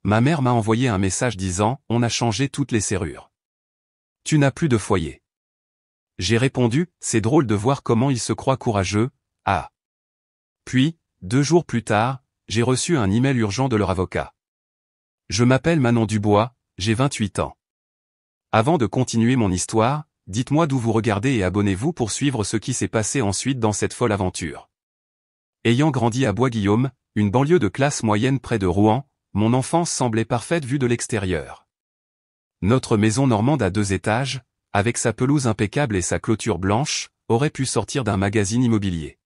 Ma mère m'a envoyé un message disant « On a changé toutes les serrures. Tu n'as plus de foyer. » J'ai répondu « C'est drôle de voir comment il se croit courageux, ah. » Puis, 2 jours plus tard, j'ai reçu un email urgent de leur avocat. Je m'appelle Manon Dubois, j'ai 28 ans. Avant de continuer mon histoire, dites-moi d'où vous regardez et abonnez-vous pour suivre ce qui s'est passé ensuite dans cette folle aventure. Ayant grandi à Bois-Guillaume, une banlieue de classe moyenne près de Rouen, mon enfance semblait parfaite vue de l'extérieur. Notre maison normande à 2 étages, avec sa pelouse impeccable et sa clôture blanche, aurait pu sortir d'un magazine immobilier.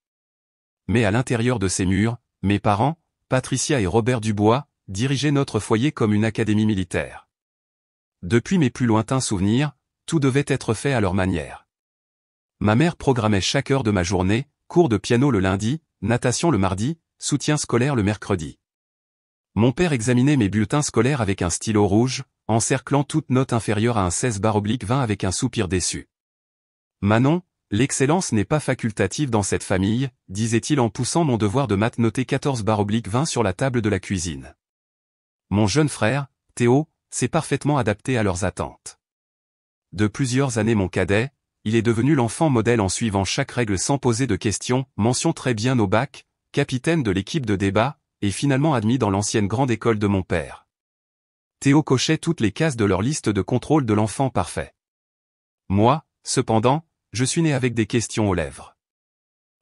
Mais à l'intérieur de ces murs, mes parents, Patricia et Robert Dubois, dirigeaient notre foyer comme une académie militaire. Depuis mes plus lointains souvenirs, tout devait être fait à leur manière. Ma mère programmait chaque heure de ma journée, cours de piano le lundi, natation le mardi, soutien scolaire le mercredi. Mon père examinait mes bulletins scolaires avec un stylo rouge, encerclant toute note inférieure à un 16/20 avec un soupir déçu. Manon, l'excellence n'est pas facultative dans cette famille, disait-il en poussant mon devoir de maths noté 14/20 sur la table de la cuisine. Mon jeune frère, Théo, s'est parfaitement adapté à leurs attentes. De plusieurs années mon cadet, il est devenu l'enfant modèle en suivant chaque règle sans poser de questions, mention très bien au bac, capitaine de l'équipe de débat, et finalement admis dans l'ancienne grande école de mon père. Théo cochait toutes les cases de leur liste de contrôle de l'enfant parfait. Moi, cependant, je suis né avec des questions aux lèvres.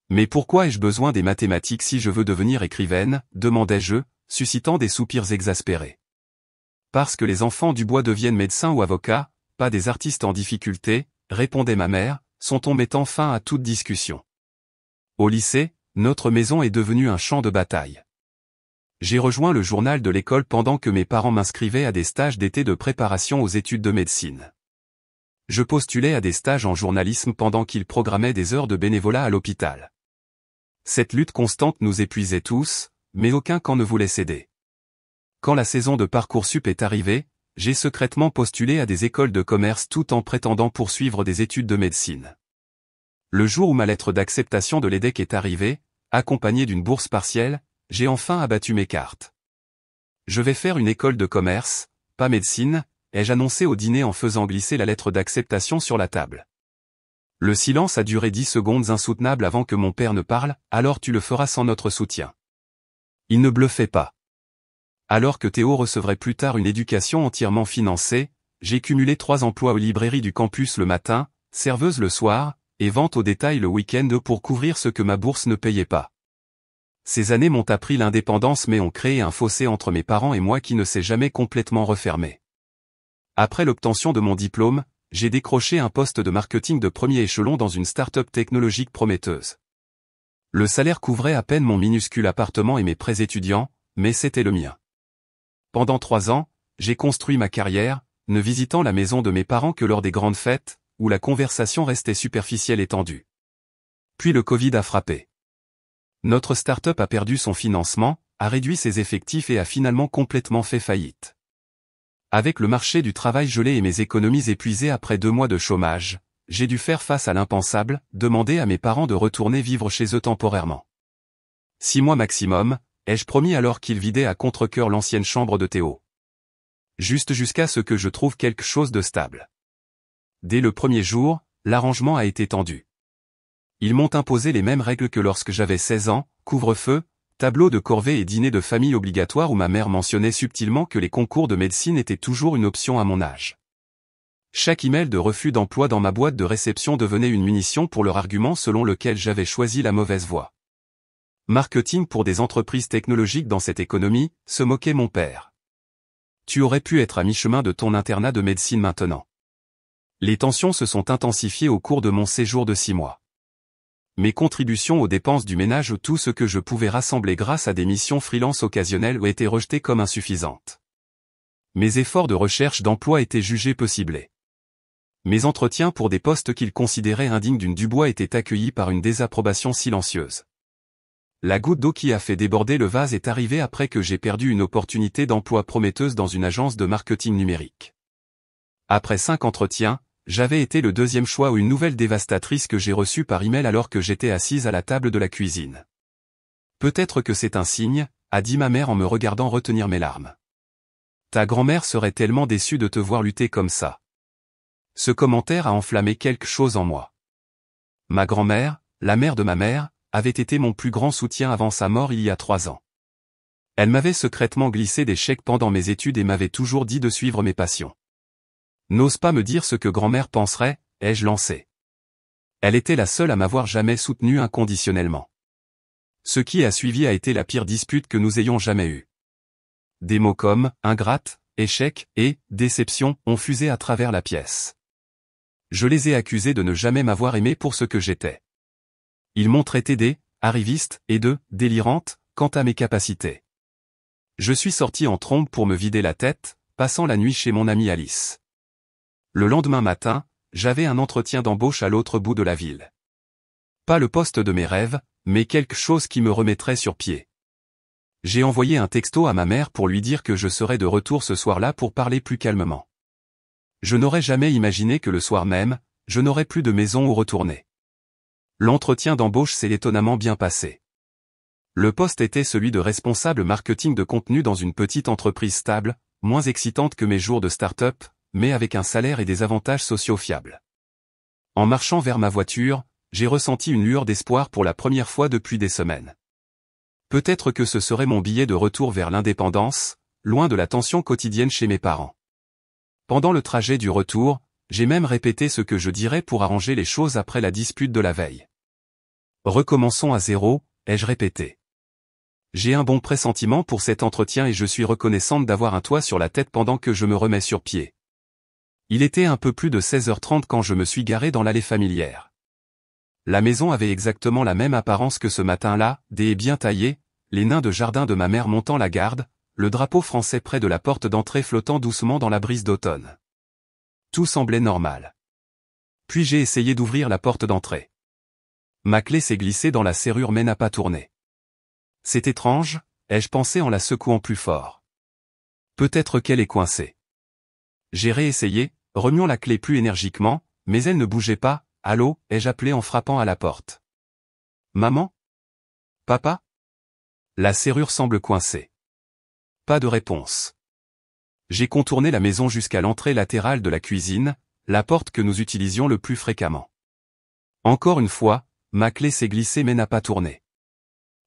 Mais pourquoi ai-je besoin des mathématiques si je veux devenir écrivaine, demandai-je, suscitant des soupirs exaspérés. Parce que les enfants du bois deviennent médecins ou avocats, pas des artistes en difficulté, répondait ma mère, son ton mettant fin à toute discussion. Au lycée, notre maison est devenue un champ de bataille. J'ai rejoint le journal de l'école pendant que mes parents m'inscrivaient à des stages d'été de préparation aux études de médecine. Je postulais à des stages en journalisme pendant qu'ils programmaient des heures de bénévolat à l'hôpital. Cette lutte constante nous épuisait tous, mais aucun camp ne voulait céder. Quand la saison de Parcoursup est arrivée, j'ai secrètement postulé à des écoles de commerce tout en prétendant poursuivre des études de médecine. Le jour où ma lettre d'acceptation de l'EDEC est arrivée, accompagnée d'une bourse partielle, j'ai enfin abattu mes cartes. Je vais faire une école de commerce, pas médecine, ai-je annoncé au dîner en faisant glisser la lettre d'acceptation sur la table. Le silence a duré 10 secondes insoutenables avant que mon père ne parle, alors tu le feras sans notre soutien. Il ne bluffait pas. Alors que Théo recevrait plus tard une éducation entièrement financée, j'ai cumulé 3 emplois aux librairies du campus le matin, serveuse le soir, et vente au détail le week-end pour couvrir ce que ma bourse ne payait pas. Ces années m'ont appris l'indépendance mais ont créé un fossé entre mes parents et moi qui ne s'est jamais complètement refermé. Après l'obtention de mon diplôme, j'ai décroché un poste de marketing de premier échelon dans une start-up technologique prometteuse. Le salaire couvrait à peine mon minuscule appartement et mes prêts étudiants, mais c'était le mien. Pendant 3 ans, j'ai construit ma carrière, ne visitant la maison de mes parents que lors des grandes fêtes, où la conversation restait superficielle et tendue. Puis le Covid a frappé. Notre start-up a perdu son financement, a réduit ses effectifs et a finalement complètement fait faillite. Avec le marché du travail gelé et mes économies épuisées après 2 mois de chômage, j'ai dû faire face à l'impensable, demander à mes parents de retourner vivre chez eux temporairement. 6 mois maximum, ai-je promis alors qu'ils vidaient à contre-cœur l'ancienne chambre de Théo. Juste jusqu'à ce que je trouve quelque chose de stable. Dès le premier jour, l'arrangement a été tendu. Ils m'ont imposé les mêmes règles que lorsque j'avais 16 ans, couvre-feu, tableau de corvée et dîner de famille obligatoire où ma mère mentionnait subtilement que les concours de médecine étaient toujours une option à mon âge. Chaque email de refus d'emploi dans ma boîte de réception devenait une munition pour leur argument selon lequel j'avais choisi la mauvaise voie. Marketing pour des entreprises technologiques dans cette économie, se moquait mon père. Tu aurais pu être à mi-chemin de ton internat de médecine maintenant. Les tensions se sont intensifiées au cours de mon séjour de 6 mois. Mes contributions aux dépenses du ménage ou tout ce que je pouvais rassembler grâce à des missions freelance occasionnelles ont été rejetées comme insuffisantes. Mes efforts de recherche d'emploi étaient jugés peu ciblés. Mes entretiens pour des postes qu'ils considéraient indignes d'une Dubois étaient accueillis par une désapprobation silencieuse. La goutte d'eau qui a fait déborder le vase est arrivée après que j'ai perdu une opportunité d'emploi prometteuse dans une agence de marketing numérique. Après 5 entretiens, j'avais été le 2e choix ou une nouvelle dévastatrice que j'ai reçue par email alors que j'étais assise à la table de la cuisine. Peut-être que c'est un signe, a dit ma mère en me regardant retenir mes larmes. Ta grand-mère serait tellement déçue de te voir lutter comme ça. Ce commentaire a enflammé quelque chose en moi. Ma grand-mère, la mère de ma mère, avait été mon plus grand soutien avant sa mort il y a 3 ans. Elle m'avait secrètement glissé des chèques pendant mes études et m'avait toujours dit de suivre mes passions. N'ose pas me dire ce que grand-mère penserait, ai-je lancé. Elle était la seule à m'avoir jamais soutenu inconditionnellement. Ce qui a suivi a été la pire dispute que nous ayons jamais eue. Des mots comme « ingrate »,« échec » et « déception » ont fusé à travers la pièce. Je les ai accusés de ne jamais m'avoir aimé pour ce que j'étais. Ils m'ont traité d'arriviste et de délirante quant à mes capacités. Je suis sorti en trombe pour me vider la tête, passant la nuit chez mon amie Alice. Le lendemain matin, j'avais un entretien d'embauche à l'autre bout de la ville. Pas le poste de mes rêves, mais quelque chose qui me remettrait sur pied. J'ai envoyé un texto à ma mère pour lui dire que je serais de retour ce soir-là pour parler plus calmement. Je n'aurais jamais imaginé que le soir même, je n'aurais plus de maison où retourner. L'entretien d'embauche s'est étonnamment bien passé. Le poste était celui de responsable marketing de contenu dans une petite entreprise stable, moins excitante que mes jours de start-up, mais avec un salaire et des avantages sociaux fiables. En marchant vers ma voiture, j'ai ressenti une lueur d'espoir pour la première fois depuis des semaines. Peut-être que ce serait mon billet de retour vers l'indépendance, loin de la tension quotidienne chez mes parents. Pendant le trajet du retour, j'ai même répété ce que je dirais pour arranger les choses après la dispute de la veille. Recommençons à zéro, ai-je répété. J'ai un bon pressentiment pour cet entretien et je suis reconnaissante d'avoir un toit sur la tête pendant que je me remets sur pied. Il était un peu plus de 16h30 quand je me suis garé dans l'allée familière. La maison avait exactement la même apparence que ce matin-là, des haies bien taillées, les nains de jardin de ma mère montant la garde, le drapeau français près de la porte d'entrée flottant doucement dans la brise d'automne. Tout semblait normal. Puis j'ai essayé d'ouvrir la porte d'entrée. Ma clé s'est glissée dans la serrure mais n'a pas tourné. C'est étrange, ai-je pensé en la secouant plus fort. Peut-être qu'elle est coincée. J'ai réessayé, remuant la clé plus énergiquement, mais elle ne bougeait pas. Allô, ai-je appelé en frappant à la porte. Maman? Papa? La serrure semble coincée. Pas de réponse. J'ai contourné la maison jusqu'à l'entrée latérale de la cuisine, la porte que nous utilisions le plus fréquemment. Encore une fois, ma clé s'est glissée mais n'a pas tourné.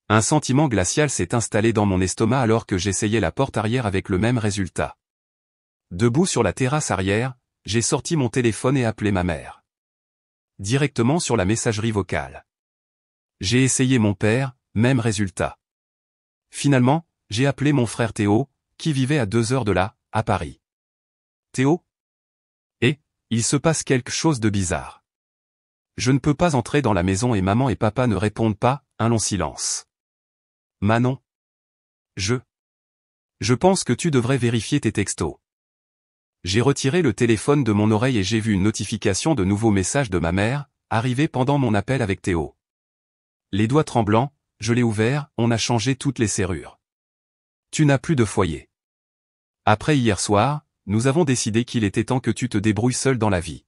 Un sentiment glacial s'est installé dans mon estomac alors que j'essayais la porte arrière avec le même résultat. Debout sur la terrasse arrière, j'ai sorti mon téléphone et appelé ma mère. Directement sur la messagerie vocale. J'ai essayé mon père, même résultat. Finalement, j'ai appelé mon frère Théo, qui vivait à 2 heures de là, à Paris. Théo? Et, il se passe quelque chose de bizarre. Je ne peux pas entrer dans la maison et maman et papa ne répondent pas, un long silence. Manon? Je pense que tu devrais vérifier tes textos. J'ai retiré le téléphone de mon oreille et j'ai vu une notification de nouveaux messages de ma mère, arriver pendant mon appel avec Théo. Les doigts tremblants, je l'ai ouvert, on a changé toutes les serrures. Tu n'as plus de foyer. Après hier soir, nous avons décidé qu'il était temps que tu te débrouilles seul dans la vie.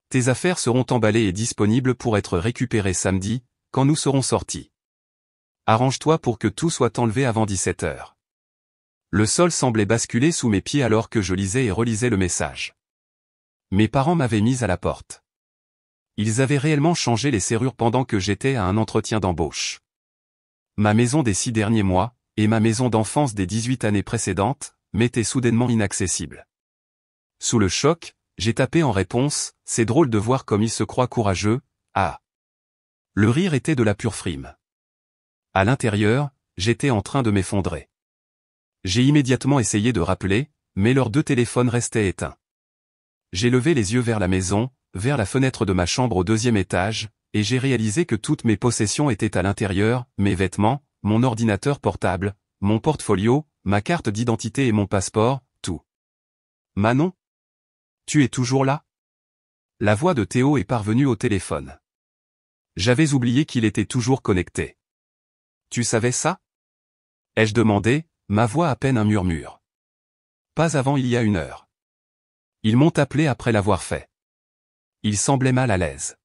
Tes affaires seront emballées et disponibles pour être récupérées samedi, quand nous serons sortis. Arrange-toi pour que tout soit enlevé avant 17h. Le sol semblait basculer sous mes pieds alors que je lisais et relisais le message. Mes parents m'avaient mise à la porte. Ils avaient réellement changé les serrures pendant que j'étais à un entretien d'embauche. Ma maison des 6 derniers mois, et ma maison d'enfance des 18 années précédentes, m'étaient soudainement inaccessibles. Sous le choc, j'ai tapé en réponse, c'est drôle de voir comme il se croit courageux, ah. Le rire était de la pure frime. À l'intérieur, j'étais en train de m'effondrer. J'ai immédiatement essayé de rappeler, mais leurs 2 téléphones restaient éteints. J'ai levé les yeux vers la maison, vers la fenêtre de ma chambre au 2e étage, et j'ai réalisé que toutes mes possessions étaient à l'intérieur, mes vêtements, mon ordinateur portable, mon portfolio, ma carte d'identité et mon passeport, tout. Manon? Tu es toujours là? La voix de Théo est parvenue au téléphone. J'avais oublié qu'il était toujours connecté. Tu savais ça? Ai-je demandé, ma voix à peine un murmure. Pas avant il y a 1 heure. Ils m'ont appelé après l'avoir fait. Ils semblaient mal à l'aise.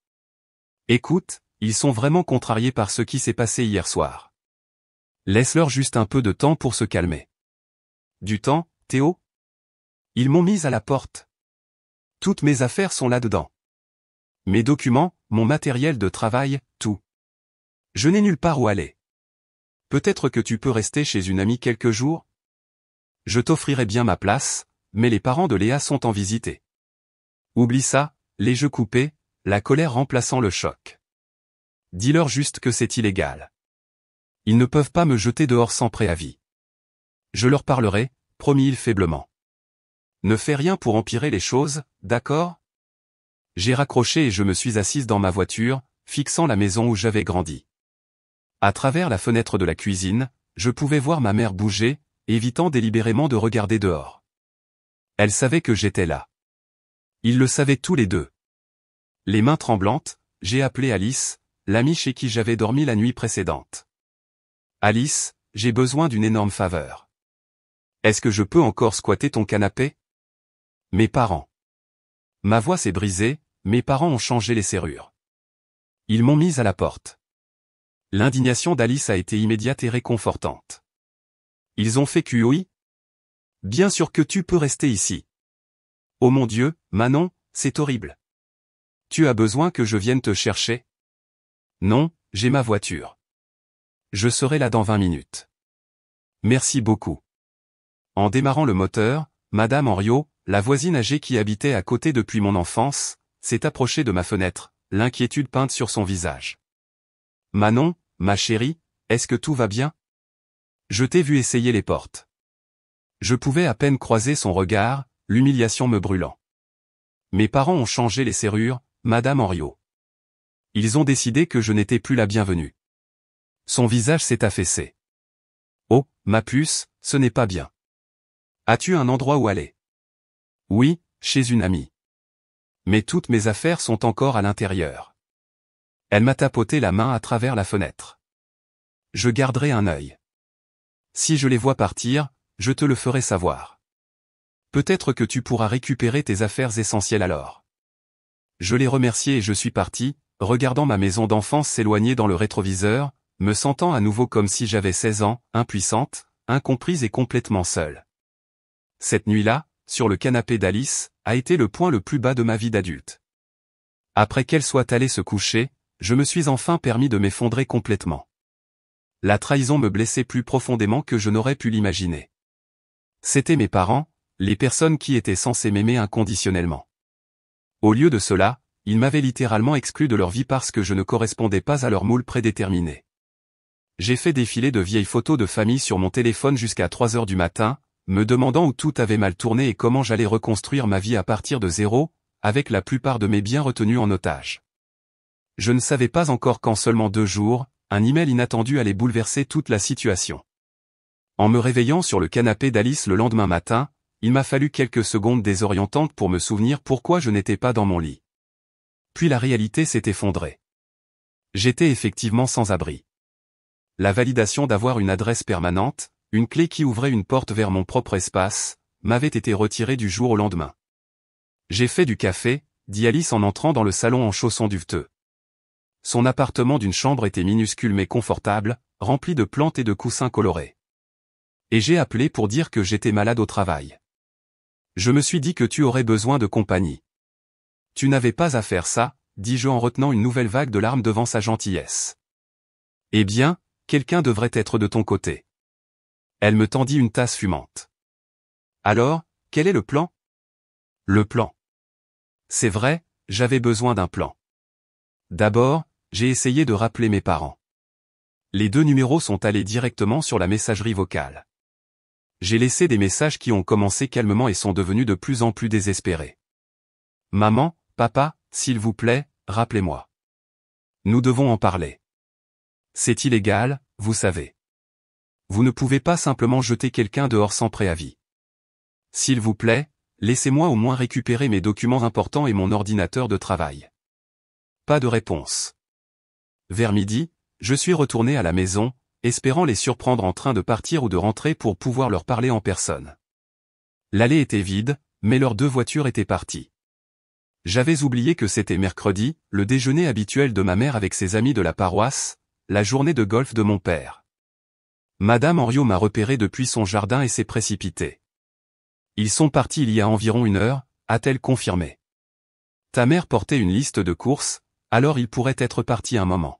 Écoute, ils sont vraiment contrariés par ce qui s'est passé hier soir. Laisse-leur juste un peu de temps pour se calmer. Du temps, Théo? Ils m'ont mise à la porte. Toutes mes affaires sont là-dedans. Mes documents, mon matériel de travail, tout. Je n'ai nulle part où aller. Peut-être que tu peux rester chez une amie quelques jours? Je t'offrirai bien ma place, mais les parents de Léa sont en visite. Oublie ça, les jeux coupés, la colère remplaçant le choc. Dis-leur juste que c'est illégal. Ils ne peuvent pas me jeter dehors sans préavis. Je leur parlerai, promit-il faiblement. Ne fais rien pour empirer les choses, d'accord? J'ai raccroché et je me suis assise dans ma voiture, fixant la maison où j'avais grandi. À travers la fenêtre de la cuisine, je pouvais voir ma mère bouger, évitant délibérément de regarder dehors. Elle savait que j'étais là. Ils le savaient tous les deux. Les mains tremblantes, j'ai appelé Alice, l'amie chez qui j'avais dormi la nuit précédente. Alice, j'ai besoin d'une énorme faveur. Est-ce que je peux encore squatter ton canapé? Mes parents. Ma voix s'est brisée, mes parents ont changé les serrures. Ils m'ont mise à la porte. L'indignation d'Alice a été immédiate et réconfortante. Ils ont fait QOI? Bien sûr que tu peux rester ici. Oh mon Dieu, Manon, c'est horrible. Tu as besoin que je vienne te chercher? Non, j'ai ma voiture. Je serai là dans 20 minutes. Merci beaucoup. En démarrant le moteur, Madame Henriot, la voisine âgée qui habitait à côté depuis mon enfance, s'est approchée de ma fenêtre, l'inquiétude peinte sur son visage. Manon, ma chérie, est-ce que tout va bien? Je t'ai vu essayer les portes. Je pouvais à peine croiser son regard, l'humiliation me brûlant. Mes parents ont changé les serrures, Madame Henriot. Ils ont décidé que je n'étais plus la bienvenue. Son visage s'est affaissé. Oh, ma puce, ce n'est pas bien. As-tu un endroit où aller? Oui, chez une amie. Mais toutes mes affaires sont encore à l'intérieur. Elle m'a tapoté la main à travers la fenêtre. Je garderai un œil. Si je les vois partir, je te le ferai savoir. Peut-être que tu pourras récupérer tes affaires essentielles alors. Je l'ai remercié et je suis parti, regardant ma maison d'enfance s'éloigner dans le rétroviseur, me sentant à nouveau comme si j'avais 16 ans, impuissante, incomprise et complètement seule. Cette nuit-là, sur le canapé d'Alice, a été le point le plus bas de ma vie d'adulte. Après qu'elle soit allée se coucher, je me suis enfin permis de m'effondrer complètement. La trahison me blessait plus profondément que je n'aurais pu l'imaginer. C'étaient mes parents, les personnes qui étaient censées m'aimer inconditionnellement. Au lieu de cela, ils m'avaient littéralement exclu de leur vie parce que je ne correspondais pas à leur moule prédéterminé. J'ai fait défiler de vieilles photos de famille sur mon téléphone jusqu'à 3 heures du matin, me demandant où tout avait mal tourné et comment j'allais reconstruire ma vie à partir de zéro, avec la plupart de mes biens retenus en otage. Je ne savais pas encore qu'en seulement 2 jours, un email inattendu allait bouleverser toute la situation. En me réveillant sur le canapé d'Alice le lendemain matin, il m'a fallu quelques secondes désorientantes pour me souvenir pourquoi je n'étais pas dans mon lit. Puis la réalité s'est effondrée. J'étais effectivement sans abri. La validation d'avoir une adresse permanente, une clé qui ouvrait une porte vers mon propre espace, m'avait été retirée du jour au lendemain. J'ai fait du café, dit Alice en entrant dans le salon en chaussons duveteux. Son appartement d'une chambre était minuscule mais confortable, rempli de plantes et de coussins colorés. Et j'ai appelé pour dire que j'étais malade au travail. Je me suis dit que tu aurais besoin de compagnie. Tu n'avais pas à faire ça, dis-je en retenant une nouvelle vague de larmes devant sa gentillesse. Eh bien, quelqu'un devrait être de ton côté. Elle me tendit une tasse fumante. Alors, quel est le plan? Le plan. C'est vrai, j'avais besoin d'un plan. D'abord, j'ai essayé de rappeler mes parents. Les 2 numéros sont allés directement sur la messagerie vocale. J'ai laissé des messages qui ont commencé calmement et sont devenus de plus en plus désespérés. Maman, papa, s'il vous plaît, rappelez-moi. Nous devons en parler. C'est illégal, vous savez. Vous ne pouvez pas simplement jeter quelqu'un dehors sans préavis. S'il vous plaît, laissez-moi au moins récupérer mes documents importants et mon ordinateur de travail. Pas de réponse. Vers midi, je suis retourné à la maison, espérant les surprendre en train de partir ou de rentrer pour pouvoir leur parler en personne. L'allée était vide, mais leurs 2 voitures étaient parties. J'avais oublié que c'était mercredi, le déjeuner habituel de ma mère avec ses amis de la paroisse, la journée de golf de mon père. Madame Henriot m'a repéré depuis son jardin et s'est précipitée. Ils sont partis il y a environ 1 heure, a-t-elle confirmé. Ta mère portait une liste de courses, alors ils pourraient être partis un moment.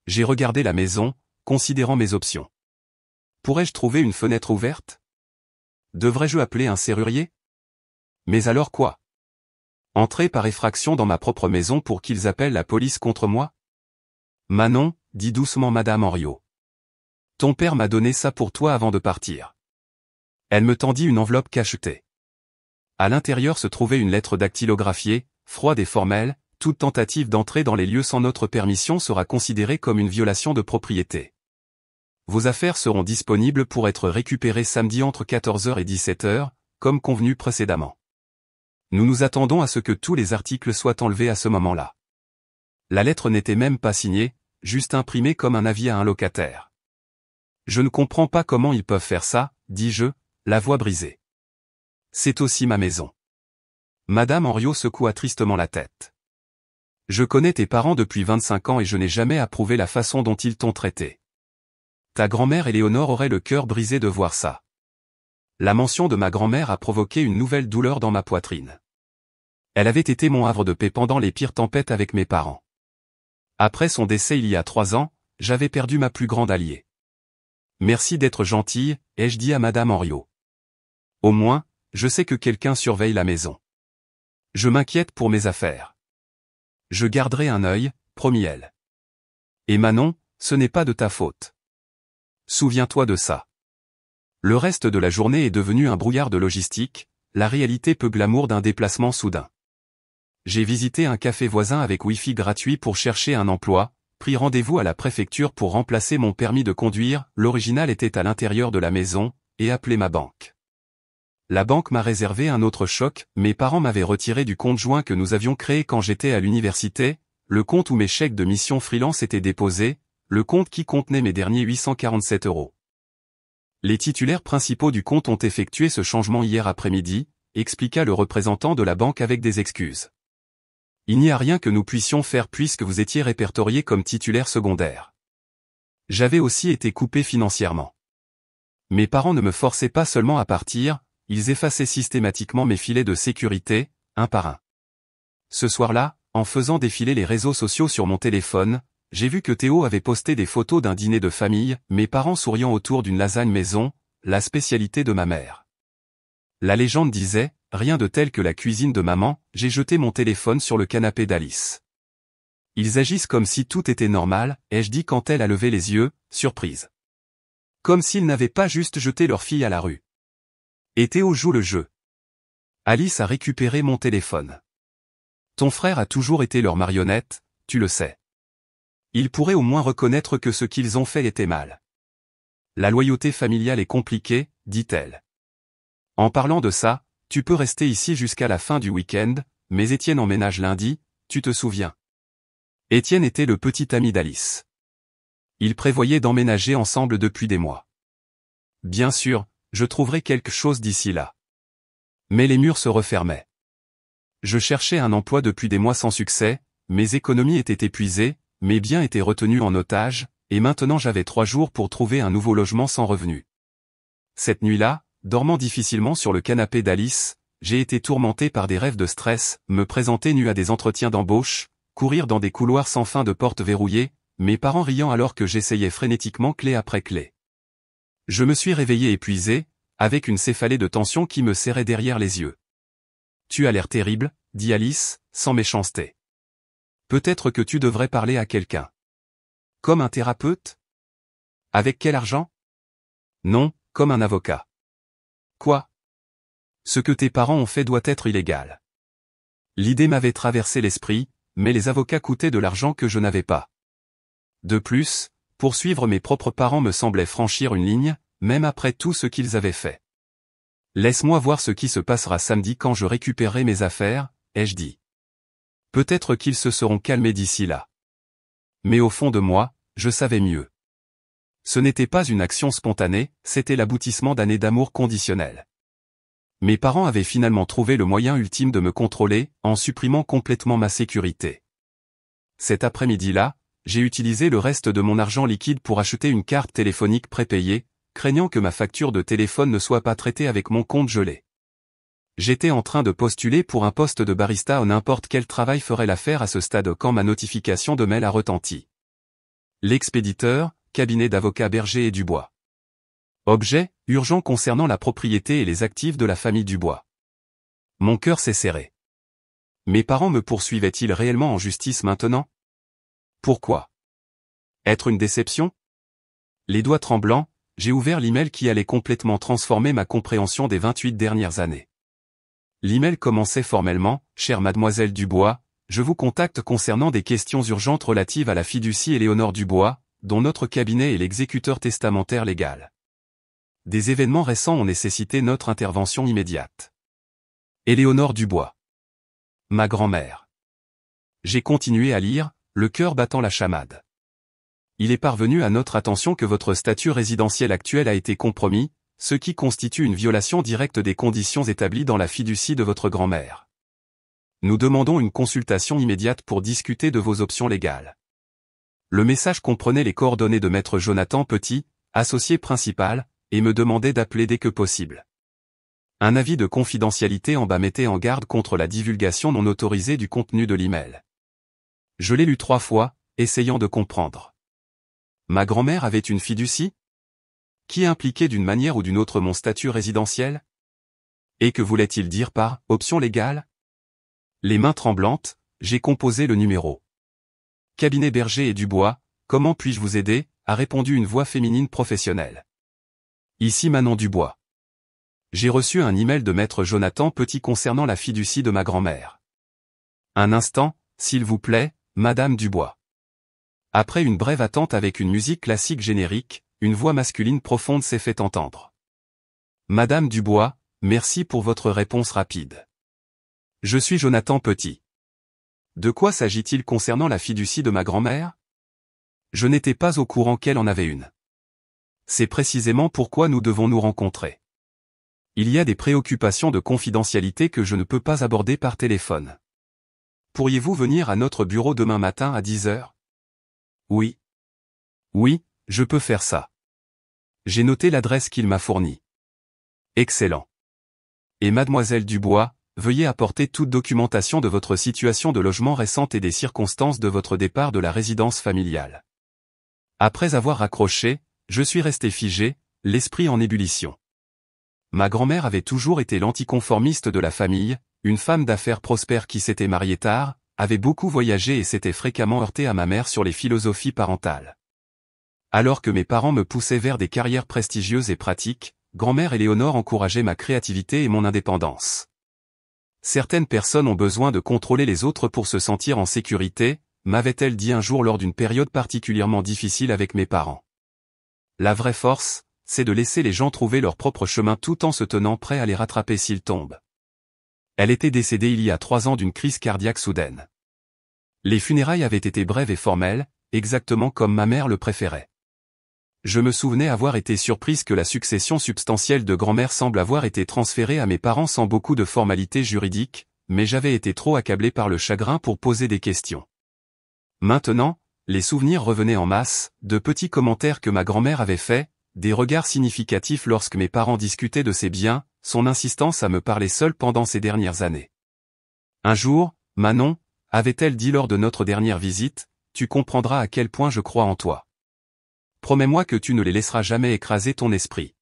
J'ai regardé la maison, considérant mes options. Pourrais-je trouver une fenêtre ouverte? Devrais-je appeler un serrurier? Mais alors quoi? Entrer par effraction dans ma propre maison pour qu'ils appellent la police contre moi? Manon, dit doucement Madame Henriot. Ton père m'a donné ça pour toi avant de partir. Elle me tendit une enveloppe cachetée. À l'intérieur se trouvait une lettre dactylographiée, froide et formelle. Toute tentative d'entrer dans les lieux sans notre permission sera considérée comme une violation de propriété. Vos affaires seront disponibles pour être récupérées samedi entre 14h et 17h, comme convenu précédemment. Nous nous attendons à ce que tous les articles soient enlevés à ce moment-là. La lettre n'était même pas signée, juste imprimée comme un avis à un locataire. Je ne comprends pas comment ils peuvent faire ça, dis-je, la voix brisée. C'est aussi ma maison. Madame Henriot secoua tristement la tête. Je connais tes parents depuis 25 ans et je n'ai jamais approuvé la façon dont ils t'ont traité. Ta grand-mère Éléonore aurait le cœur brisé de voir ça. La mention de ma grand-mère a provoqué une nouvelle douleur dans ma poitrine. Elle avait été mon havre de paix pendant les pires tempêtes avec mes parents. Après son décès il y a 3 ans, j'avais perdu ma plus grande alliée. Merci d'être gentille, ai-je dit à Madame Henriot. Au moins, je sais que quelqu'un surveille la maison. Je m'inquiète pour mes affaires. Je garderai un œil, promit-elle. Et Manon, ce n'est pas de ta faute. Souviens-toi de ça. Le reste de la journée est devenu un brouillard de logistique, la réalité peu glamour d'un déplacement soudain. J'ai visité un café voisin avec Wi-Fi gratuit pour chercher un emploi, pris rendez-vous à la préfecture pour remplacer mon permis de conduire, l'original était à l'intérieur de la maison, et appelé ma banque. La banque m'a réservé un autre choc, mes parents m'avaient retiré du compte joint que nous avions créé quand j'étais à l'université, le compte où mes chèques de mission freelance étaient déposés, le compte qui contenait mes derniers 847 €. Les titulaires principaux du compte ont effectué ce changement hier après-midi, expliqua le représentant de la banque avec des excuses. Il n'y a rien que nous puissions faire puisque vous étiez répertorié comme titulaire secondaire. J'avais aussi été coupé financièrement. Mes parents ne me forçaient pas seulement à partir, ils effaçaient systématiquement mes filets de sécurité, un par un. Ce soir-là, en faisant défiler les réseaux sociaux sur mon téléphone, j'ai vu que Théo avait posté des photos d'un dîner de famille, mes parents souriant autour d'une lasagne maison, la spécialité de ma mère. La légende disait, rien de tel que la cuisine de maman, j'ai jeté mon téléphone sur le canapé d'Alice. Ils agissent comme si tout était normal, ai-je dit quand elle a levé les yeux, surprise. Comme s'ils n'avaient pas juste jeté leur fille à la rue. Et Théo joue le jeu. Alice a récupéré mon téléphone. Ton frère a toujours été leur marionnette, tu le sais. Ils pourraient au moins reconnaître que ce qu'ils ont fait était mal. La loyauté familiale est compliquée, dit-elle. En parlant de ça, tu peux rester ici jusqu'à la fin du week-end, mais Étienne emménage lundi, tu te souviens. Étienne était le petit ami d'Alice. Ils prévoyaient d'emménager ensemble depuis des mois. Bien sûr, je trouverai quelque chose d'ici là. Mais les murs se refermaient. Je cherchais un emploi depuis des mois sans succès, mes économies étaient épuisées, mes biens étaient retenus en otage, et maintenant j'avais 3 jours pour trouver un nouveau logement sans revenu. Cette nuit-là, dormant difficilement sur le canapé d'Alice, j'ai été tourmenté par des rêves de stress, me présenter nu à des entretiens d'embauche, courir dans des couloirs sans fin de portes verrouillées, mes parents riant alors que j'essayais frénétiquement clé après clé. Je me suis réveillé épuisé, avec une céphalée de tension qui me serrait derrière les yeux. Tu as l'air terrible, dit Alice, sans méchanceté. Peut-être que tu devrais parler à quelqu'un. Comme un thérapeute? Avec quel argent? Non, comme un avocat. Quoi? Ce que tes parents ont fait doit être illégal. L'idée m'avait traversé l'esprit, mais les avocats coûtaient de l'argent que je n'avais pas. De plus, poursuivre mes propres parents me semblait franchir une ligne, même après tout ce qu'ils avaient fait. Laisse-moi voir ce qui se passera samedi quand je récupérerai mes affaires, ai-je dit. Peut-être qu'ils se seront calmés d'ici là. Mais au fond de moi, je savais mieux. Ce n'était pas une action spontanée, c'était l'aboutissement d'années d'amour conditionnel. Mes parents avaient finalement trouvé le moyen ultime de me contrôler, en supprimant complètement ma sécurité. Cet après-midi-là, j'ai utilisé le reste de mon argent liquide pour acheter une carte téléphonique prépayée, craignant que ma facture de téléphone ne soit pas traitée avec mon compte gelé. J'étais en train de postuler pour un poste de barista ou n'importe quel travail ferait l'affaire à ce stade quand ma notification de mail a retenti. L'expéditeur, cabinet d'avocats Berger et Dubois. Objet, urgent concernant la propriété et les actifs de la famille Dubois. Mon cœur s'est serré. Mes parents me poursuivaient-ils réellement en justice maintenant? Pourquoi? Être une déception? Les doigts tremblants, j'ai ouvert l'email qui allait complètement transformer ma compréhension des 28 dernières années. L'email commençait formellement, « Chère mademoiselle Dubois, je vous contacte concernant des questions urgentes relatives à la fiducie Éléonore Dubois, dont notre cabinet est l'exécuteur testamentaire légal. Des événements récents ont nécessité notre intervention immédiate. Éléonore Dubois. Ma grand-mère. » J'ai continué à lire, le cœur battant la chamade. Il est parvenu à notre attention que votre statut résidentiel actuel a été compromis, ce qui constitue une violation directe des conditions établies dans la fiducie de votre grand-mère. Nous demandons une consultation immédiate pour discuter de vos options légales. Le message comprenait les coordonnées de maître Jonathan Petit, associé principal, et me demandait d'appeler dès que possible. Un avis de confidentialité en bas mettait en garde contre la divulgation non autorisée du contenu de l'email. Je l'ai lu 3 fois, essayant de comprendre. Ma grand-mère avait une fiducie? Qui impliquait d'une manière ou d'une autre mon statut résidentiel? Et que voulait-il dire par « option légale » ? Les mains tremblantes, j'ai composé le numéro. Cabinet Berger et Dubois, comment puis-je vous aider? A répondu une voix féminine professionnelle. Ici Manon Dubois. J'ai reçu un email de maître Jonathan Petit concernant la fiducie de ma grand-mère. Un instant, s'il vous plaît, madame Dubois. Après une brève attente avec une musique classique générique, une voix masculine profonde s'est fait entendre. Madame Dubois, merci pour votre réponse rapide. Je suis Jonathan Petit. De quoi s'agit-il concernant la fiducie de ma grand-mère? Je n'étais pas au courant qu'elle en avait une. C'est précisément pourquoi nous devons nous rencontrer. Il y a des préoccupations de confidentialité que je ne peux pas aborder par téléphone. Pourriez-vous venir à notre bureau demain matin à 10 heures? Oui. Oui, je peux faire ça. J'ai noté l'adresse qu'il m'a fournie. Excellent. Et mademoiselle Dubois, veuillez apporter toute documentation de votre situation de logement récente et des circonstances de votre départ de la résidence familiale. Après avoir raccroché, je suis resté figé, l'esprit en ébullition. Ma grand-mère avait toujours été l'anticonformiste de la famille, une femme d'affaires prospère qui s'était mariée tard, avait beaucoup voyagé et s'était fréquemment heurtée à ma mère sur les philosophies parentales. Alors que mes parents me poussaient vers des carrières prestigieuses et pratiques, grand-mère Éléonore encourageait ma créativité et mon indépendance. Certaines personnes ont besoin de contrôler les autres pour se sentir en sécurité, m'avait-elle dit un jour lors d'une période particulièrement difficile avec mes parents. La vraie force, c'est de laisser les gens trouver leur propre chemin tout en se tenant prêt à les rattraper s'ils tombent. Elle était décédée il y a 3 ans d'une crise cardiaque soudaine. Les funérailles avaient été brèves et formelles, exactement comme ma mère le préférait. Je me souvenais avoir été surprise que la succession substantielle de grand-mère semble avoir été transférée à mes parents sans beaucoup de formalités juridiques, mais j'avais été trop accablé par le chagrin pour poser des questions. Maintenant, les souvenirs revenaient en masse, de petits commentaires que ma grand-mère avait faits, des regards significatifs lorsque mes parents discutaient de ses biens, son insistance à me parler seule pendant ces dernières années. Un jour, Manon, avait-elle dit lors de notre dernière visite, tu comprendras à quel point je crois en toi. Promets-moi que tu ne les laisseras jamais écraser ton esprit.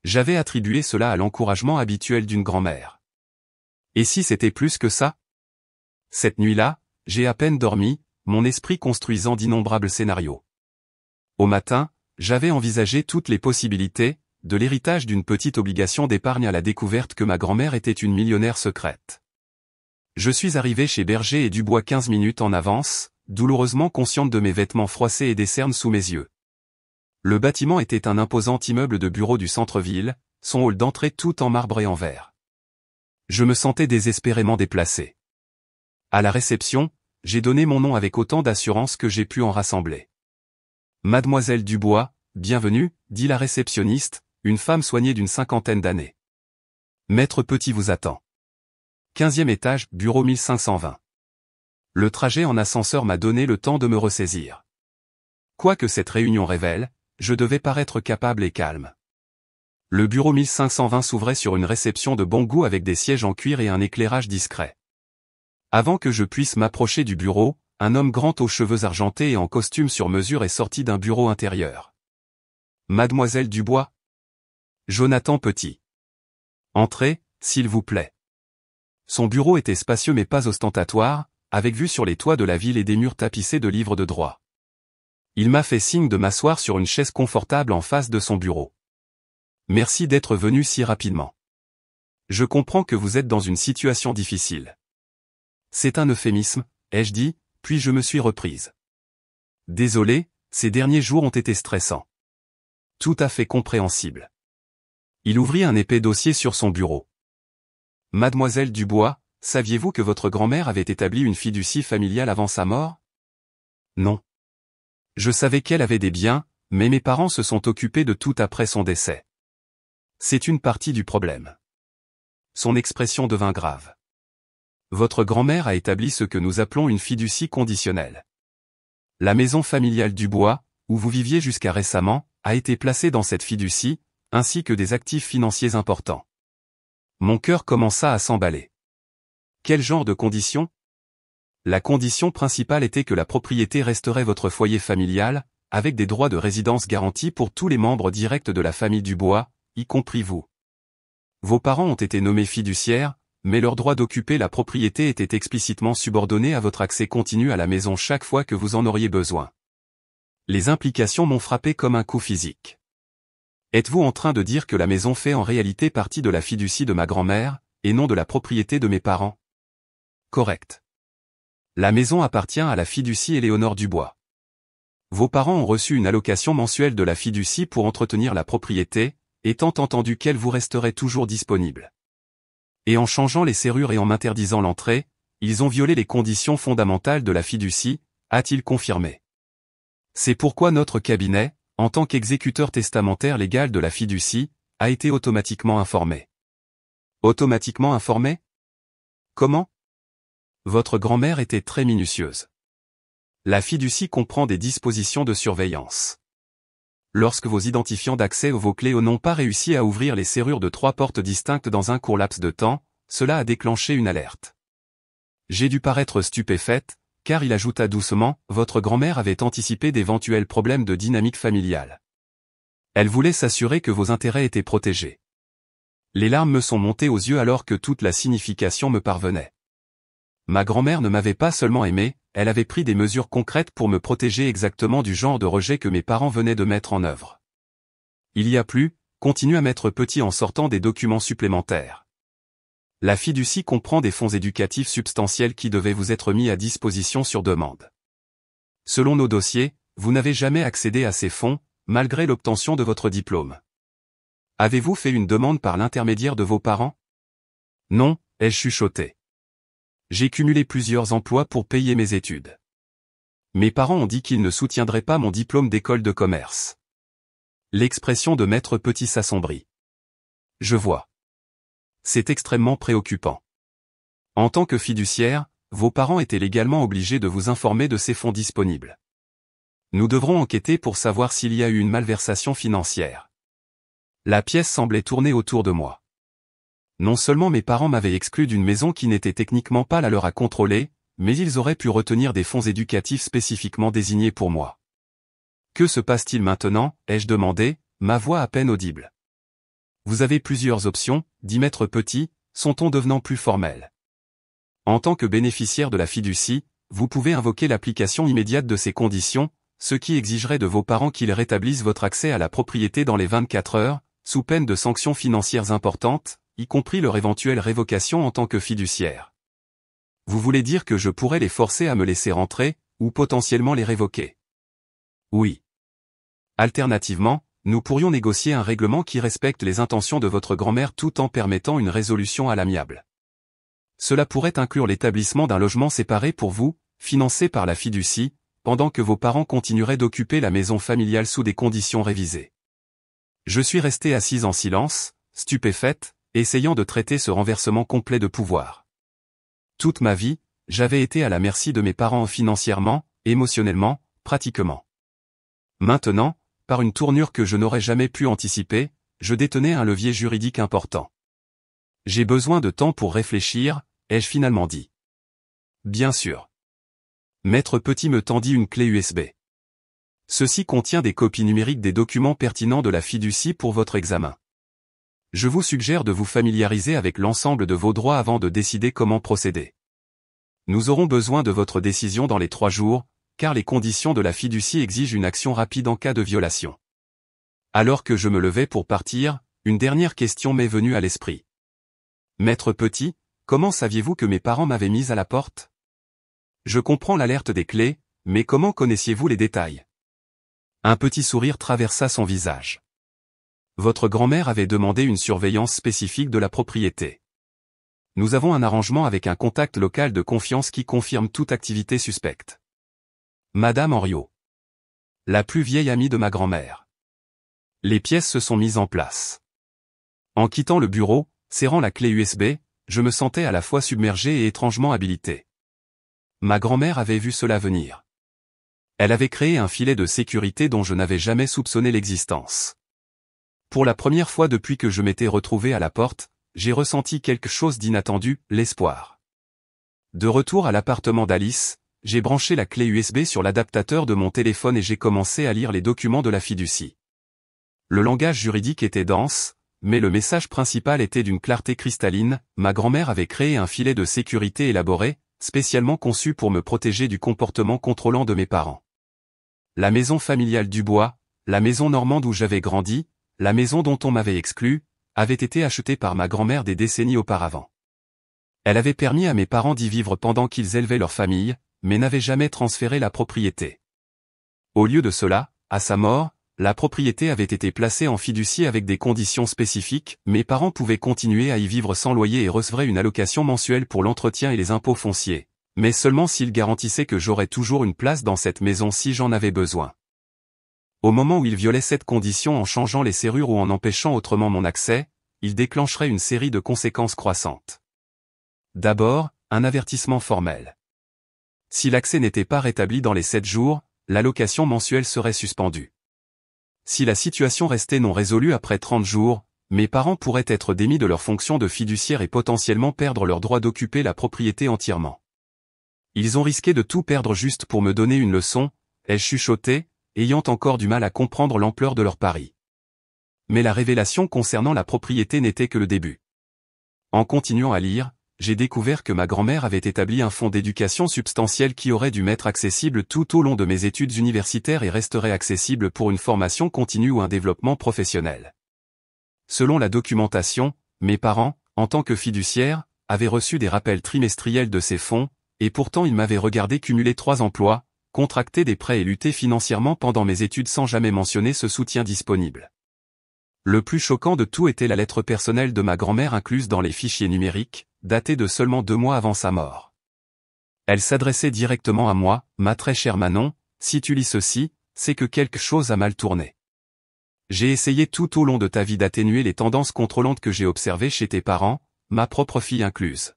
J'avais attribué cela à l'encouragement habituel d'une grand-mère. Et si c'était plus que ça? Cette nuit-là, j'ai à peine dormi, mon esprit construisant d'innombrables scénarios. Au matin, j'avais envisagé toutes les possibilités, de l'héritage d'une petite obligation d'épargne à la découverte que ma grand-mère était une millionnaire secrète. Je suis arrivé chez Berger et Dubois 15 minutes en avance, douloureusement consciente de mes vêtements froissés et des cernes sous mes yeux. Le bâtiment était un imposant immeuble de bureaux du centre-ville, son hall d'entrée tout en marbre et en verre. Je me sentais désespérément déplacé. À la réception, j'ai donné mon nom avec autant d'assurance que j'ai pu en rassembler. Mademoiselle Dubois, bienvenue, dit la réceptionniste, une femme soignée d'une 50aine d'années. Maître Petit vous attend. 15e étage, bureau 1520. Le trajet en ascenseur m'a donné le temps de me ressaisir. Quoi que cette réunion révèle, je devais paraître capable et calme. Le bureau 1520 s'ouvrait sur une réception de bon goût avec des sièges en cuir et un éclairage discret. Avant que je puisse m'approcher du bureau, un homme grand aux cheveux argentés et en costume sur mesure est sorti d'un bureau intérieur. Mademoiselle Dubois? Jonathan Petit. Entrez, s'il vous plaît. Son bureau était spacieux mais pas ostentatoire, avec vue sur les toits de la ville et des murs tapissés de livres de droit. Il m'a fait signe de m'asseoir sur une chaise confortable en face de son bureau. Merci d'être venu si rapidement. Je comprends que vous êtes dans une situation difficile. C'est un euphémisme, ai-je dit, puis je me suis reprise. Désolé, ces derniers jours ont été stressants. Tout à fait compréhensible. Il ouvrit un épais dossier sur son bureau. Mademoiselle Dubois, saviez-vous que votre grand-mère avait établi une fiducie familiale avant sa mort? Non. Je savais qu'elle avait des biens, mais mes parents se sont occupés de tout après son décès. C'est une partie du problème. Son expression devint grave. Votre grand-mère a établi ce que nous appelons une fiducie conditionnelle. La maison familiale Dubois, où vous viviez jusqu'à récemment, a été placée dans cette fiducie, ainsi que des actifs financiers importants. Mon cœur commença à s'emballer. Quel genre de conditions? La condition principale était que la propriété resterait votre foyer familial, avec des droits de résidence garantis pour tous les membres directs de la famille Dubois, y compris vous. Vos parents ont été nommés fiduciaires, mais leur droit d'occuper la propriété était explicitement subordonné à votre accès continu à la maison chaque fois que vous en auriez besoin. Les implications m'ont frappé comme un coup physique. Êtes-vous en train de dire que la maison fait en réalité partie de la fiducie de ma grand-mère, et non de la propriété de mes parents? Correct. La maison appartient à la fiducie Éléonore Dubois. Vos parents ont reçu une allocation mensuelle de la fiducie pour entretenir la propriété, étant entendu qu'elle vous resterait toujours disponible. Et en changeant les serrures et en m'interdisant l'entrée, ils ont violé les conditions fondamentales de la fiducie, a-t-il confirmé. C'est pourquoi notre cabinet, en tant qu'exécuteur testamentaire légal de la fiducie, a été automatiquement informé. Automatiquement informé? Comment? Votre grand-mère était très minutieuse. La fiducie comprend des dispositions de surveillance. Lorsque vos identifiants d'accès ou vos clés n'ont pas réussi à ouvrir les serrures de 3 portes distinctes dans un court laps de temps, cela a déclenché une alerte. J'ai dû paraître stupéfaite, car il ajouta doucement, votre grand-mère avait anticipé d'éventuels problèmes de dynamique familiale. Elle voulait s'assurer que vos intérêts étaient protégés. Les larmes me sont montées aux yeux alors que toute la signification me parvenait. Ma grand-mère ne m'avait pas seulement aimé, elle avait pris des mesures concrètes pour me protéger exactement du genre de rejet que mes parents venaient de mettre en œuvre. Il y a plus, continue à Maître Petit en sortant des documents supplémentaires. La fiducie comprend des fonds éducatifs substantiels qui devaient vous être mis à disposition sur demande. Selon nos dossiers, vous n'avez jamais accédé à ces fonds, malgré l'obtention de votre diplôme. Avez-vous fait une demande par l'intermédiaire de vos parents? Non, ai-je chuchoté. J'ai cumulé plusieurs emplois pour payer mes études. Mes parents ont dit qu'ils ne soutiendraient pas mon diplôme d'école de commerce. L'expression de Maître Petit s'assombrit. Je vois. C'est extrêmement préoccupant. En tant que fiduciaire, vos parents étaient légalement obligés de vous informer de ces fonds disponibles. Nous devrons enquêter pour savoir s'il y a eu une malversation financière. La pièce semblait tourner autour de moi. Non seulement mes parents m'avaient exclu d'une maison qui n'était techniquement pas la leur à contrôler, mais ils auraient pu retenir des fonds éducatifs spécifiquement désignés pour moi. Que se passe-t-il maintenant, ai-je demandé, ma voix à peine audible. Vous avez plusieurs options, dit Maître Petit, son ton devenant plus formel. En tant que bénéficiaire de la fiducie, vous pouvez invoquer l'application immédiate de ces conditions, ce qui exigerait de vos parents qu'ils rétablissent votre accès à la propriété dans les 24 heures, sous peine de sanctions financières importantes, y compris leur éventuelle révocation en tant que fiduciaire. Vous voulez dire que je pourrais les forcer à me laisser rentrer, ou potentiellement les révoquer? Oui. Alternativement, nous pourrions négocier un règlement qui respecte les intentions de votre grand-mère tout en permettant une résolution à l'amiable. Cela pourrait inclure l'établissement d'un logement séparé pour vous, financé par la fiducie, pendant que vos parents continueraient d'occuper la maison familiale sous des conditions révisées. Je suis restée assise en silence, stupéfaite, essayant de traiter ce renversement complet de pouvoir. Toute ma vie, j'avais été à la merci de mes parents financièrement, émotionnellement, pratiquement. Maintenant, par une tournure que je n'aurais jamais pu anticiper, je détenais un levier juridique important. J'ai besoin de temps pour réfléchir, ai-je finalement dit. Bien sûr. Maître Petit me tendit une clé USB. Ceci contient des copies numériques des documents pertinents de la fiducie pour votre examen. Je vous suggère de vous familiariser avec l'ensemble de vos droits avant de décider comment procéder. Nous aurons besoin de votre décision dans les 3 jours, car les conditions de la fiducie exigent une action rapide en cas de violation. Alors que je me levais pour partir, une dernière question m'est venue à l'esprit. Maître Petit, comment saviez-vous que mes parents m'avaient mise à la porte? Je comprends l'alerte des clés, mais comment connaissiez-vous les détails? Un petit sourire traversa son visage. Votre grand-mère avait demandé une surveillance spécifique de la propriété. Nous avons un arrangement avec un contact local de confiance qui confirme toute activité suspecte. Madame Henriot. La plus vieille amie de ma grand-mère. Les pièces se sont mises en place. En quittant le bureau, serrant la clé USB, je me sentais à la fois submergé et étrangement habilité. Ma grand-mère avait vu cela venir. Elle avait créé un filet de sécurité dont je n'avais jamais soupçonné l'existence. Pour la première fois depuis que je m'étais retrouvé à la porte, j'ai ressenti quelque chose d'inattendu, l'espoir. De retour à l'appartement d'Alice, j'ai branché la clé USB sur l'adaptateur de mon téléphone et j'ai commencé à lire les documents de la fiducie. Le langage juridique était dense, mais le message principal était d'une clarté cristalline. Ma grand-mère avait créé un filet de sécurité élaboré, spécialement conçu pour me protéger du comportement contrôlant de mes parents. La maison familiale Dubois, la maison normande où j'avais grandi, la maison dont on m'avait exclu, avait été achetée par ma grand-mère des décennies auparavant. Elle avait permis à mes parents d'y vivre pendant qu'ils élevaient leur famille, mais n'avait jamais transféré la propriété. Au lieu de cela, à sa mort, la propriété avait été placée en fiducie avec des conditions spécifiques. Mes parents pouvaient continuer à y vivre sans loyer et recevraient une allocation mensuelle pour l'entretien et les impôts fonciers, mais seulement s'ils garantissaient que j'aurais toujours une place dans cette maison si j'en avais besoin. Au moment où ils violaient cette condition en changeant les serrures ou en empêchant autrement mon accès, ils déclencheraient une série de conséquences croissantes. D'abord, un avertissement formel. Si l'accès n'était pas rétabli dans les 7 jours, l'allocation mensuelle serait suspendue. Si la situation restait non résolue après 30 jours, mes parents pourraient être démis de leur fonction de fiduciaire et potentiellement perdre leur droit d'occuper la propriété entièrement. Ils ont risqué de tout perdre juste pour me donner une leçon, ai-je chuchoté, ayant encore du mal à comprendre l'ampleur de leur pari. Mais la révélation concernant la propriété n'était que le début. En continuant à lire, j'ai découvert que ma grand-mère avait établi un fonds d'éducation substantiel qui aurait dû m'être accessible tout au long de mes études universitaires et resterait accessible pour une formation continue ou un développement professionnel. Selon la documentation, mes parents, en tant que fiduciaires, avaient reçu des rappels trimestriels de ces fonds, et pourtant ils m'avaient regardé cumuler 3 emplois, contracter des prêts et lutter financièrement pendant mes études sans jamais mentionner ce soutien disponible. Le plus choquant de tout était la lettre personnelle de ma grand-mère incluse dans les fichiers numériques, datée de seulement 2 mois avant sa mort. Elle s'adressait directement à moi, ma très chère Manon, si tu lis ceci, c'est que quelque chose a mal tourné. J'ai essayé tout au long de ta vie d'atténuer les tendances contrôlantes que j'ai observées chez tes parents, ma propre fille incluse.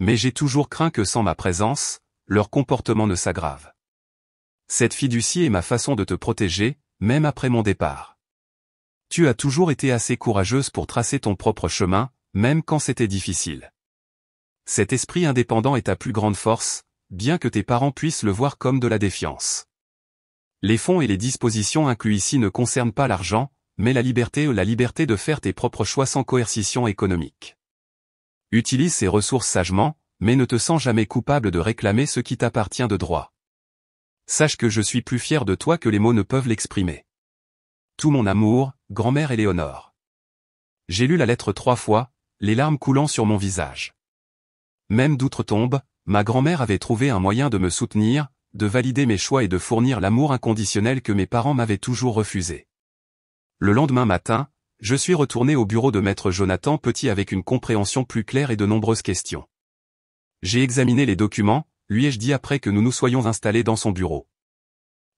Mais j'ai toujours craint que sans ma présence, leur comportement ne s'aggrave. Cette fiducie est ma façon de te protéger, même après mon départ. Tu as toujours été assez courageuse pour tracer ton propre chemin, même quand c'était difficile. Cet esprit indépendant est ta plus grande force, bien que tes parents puissent le voir comme de la défiance. Les fonds et les dispositions inclus ici ne concernent pas l'argent, mais la liberté de faire tes propres choix sans coercition économique. Utilise ces ressources sagement, mais ne te sens jamais coupable de réclamer ce qui t'appartient de droit. Sache que je suis plus fier de toi que les mots ne peuvent l'exprimer. Tout mon amour, grand-mère Éléonore. J'ai lu la lettre 3 fois, les larmes coulant sur mon visage. Même d'outre-tombe, ma grand-mère avait trouvé un moyen de me soutenir, de valider mes choix et de fournir l'amour inconditionnel que mes parents m'avaient toujours refusé. Le lendemain matin, je suis retourné au bureau de maître Jonathan Petit avec une compréhension plus claire et de nombreuses questions. J'ai examiné les documents, lui ai-je dit après que nous nous soyons installés dans son bureau.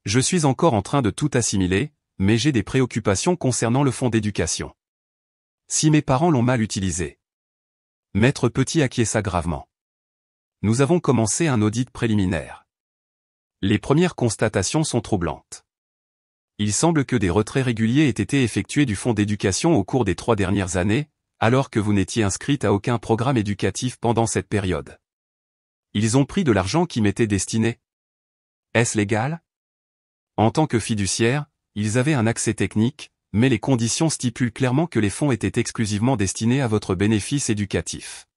Je suis encore en train de tout assimiler, mais j'ai des préoccupations concernant le fonds d'éducation. Si mes parents l'ont mal utilisé. Maître Petit acquiesça gravement. Nous avons commencé un audit préliminaire. Les premières constatations sont troublantes. Il semble que des retraits réguliers aient été effectués du fonds d'éducation au cours des 3 dernières années, alors que vous n'étiez inscrite à aucun programme éducatif pendant cette période. Ils ont pris de l'argent qui m'était destiné. Est-ce légal? En tant que fiduciaire, ils avaient un accès technique, mais les conditions stipulent clairement que les fonds étaient exclusivement destinés à votre bénéfice éducatif.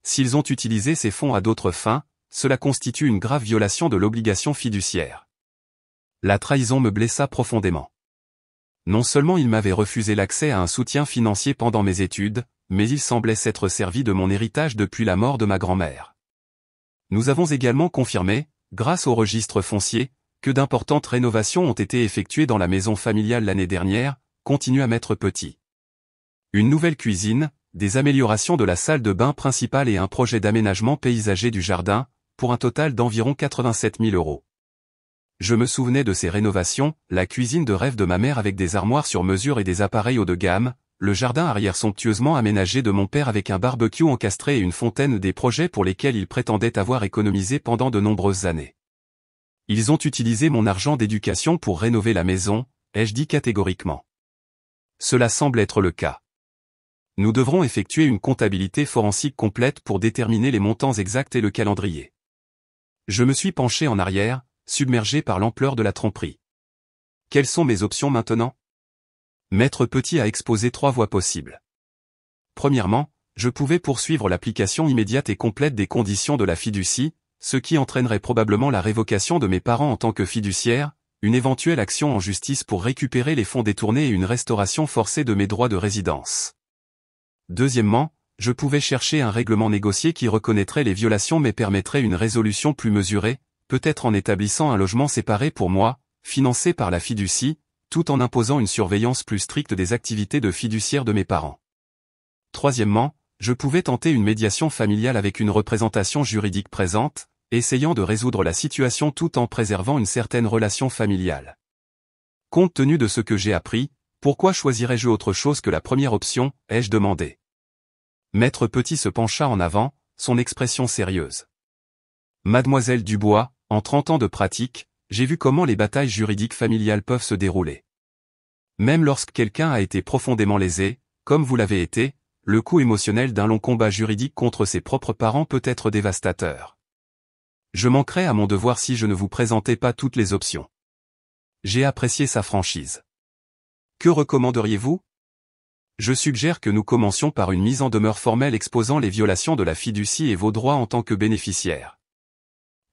S'ils ont utilisé ces fonds à d'autres fins, cela constitue une grave violation de l'obligation fiduciaire. La trahison me blessa profondément. Non seulement il m'avait refusé l'accès à un soutien financier pendant mes études, mais il semblait s'être servi de mon héritage depuis la mort de ma grand-mère. Nous avons également confirmé, grâce au registre foncier, que d'importantes rénovations ont été effectuées dans la maison familiale l'année dernière, continue à Maître Petit. Une nouvelle cuisine, des améliorations de la salle de bain principale et un projet d'aménagement paysager du jardin, pour un total d'environ 87 000 €. Je me souvenais de ces rénovations, la cuisine de rêve de ma mère avec des armoires sur mesure et des appareils haut de gamme, le jardin arrière somptueusement aménagé de mon père avec un barbecue encastré et une fontaine, des projets pour lesquels il prétendait avoir économisé pendant de nombreuses années. Ils ont utilisé mon argent d'éducation pour rénover la maison, ai-je dit catégoriquement. Cela semble être le cas. Nous devrons effectuer une comptabilité forensique complète pour déterminer les montants exacts et le calendrier. Je me suis penché en arrière, submergé par l'ampleur de la tromperie. Quelles sont mes options maintenant? Maître Petit a exposé 3 voies possibles. Premièrement, je pouvais poursuivre l'application immédiate et complète des conditions de la fiducie, ce qui entraînerait probablement la révocation de mes parents en tant que fiduciaires, une éventuelle action en justice pour récupérer les fonds détournés et une restauration forcée de mes droits de résidence. Deuxièmement, je pouvais chercher un règlement négocié qui reconnaîtrait les violations mais permettrait une résolution plus mesurée, peut-être en établissant un logement séparé pour moi, financé par la fiducie, tout en imposant une surveillance plus stricte des activités de fiduciaire de mes parents. Troisièmement, je pouvais tenter une médiation familiale avec une représentation juridique présente, essayant de résoudre la situation tout en préservant une certaine relation familiale. Compte tenu de ce que j'ai appris, pourquoi choisirais-je autre chose que la première option, ai-je demandé. Maître Petit se pencha en avant, son expression sérieuse. Mademoiselle Dubois, en 30 ans de pratique, j'ai vu comment les batailles juridiques familiales peuvent se dérouler. Même lorsque quelqu'un a été profondément lésé, comme vous l'avez été, le coût émotionnel d'un long combat juridique contre ses propres parents peut être dévastateur. Je manquerais à mon devoir si je ne vous présentais pas toutes les options. J'ai apprécié sa franchise. Que recommanderiez-vous? Je suggère que nous commencions par une mise en demeure formelle exposant les violations de la fiducie et vos droits en tant que bénéficiaire.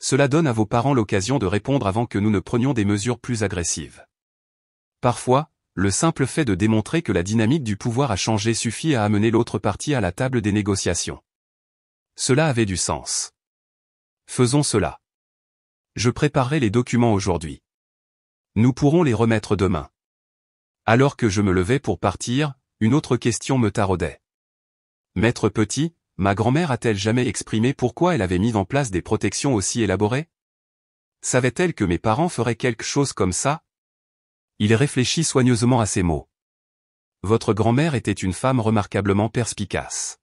Cela donne à vos parents l'occasion de répondre avant que nous ne prenions des mesures plus agressives. Parfois, le simple fait de démontrer que la dynamique du pouvoir a changé suffit à amener l'autre partie à la table des négociations. Cela avait du sens. Faisons cela. Je préparerai les documents aujourd'hui. Nous pourrons les remettre demain. Alors que je me levais pour partir, une autre question me taraudait. Maître Petit, ma grand-mère a-t-elle jamais exprimé pourquoi elle avait mis en place des protections aussi élaborées? Savait-elle que mes parents feraient quelque chose comme ça? Il réfléchit soigneusement à ces mots. Votre grand-mère était une femme remarquablement perspicace.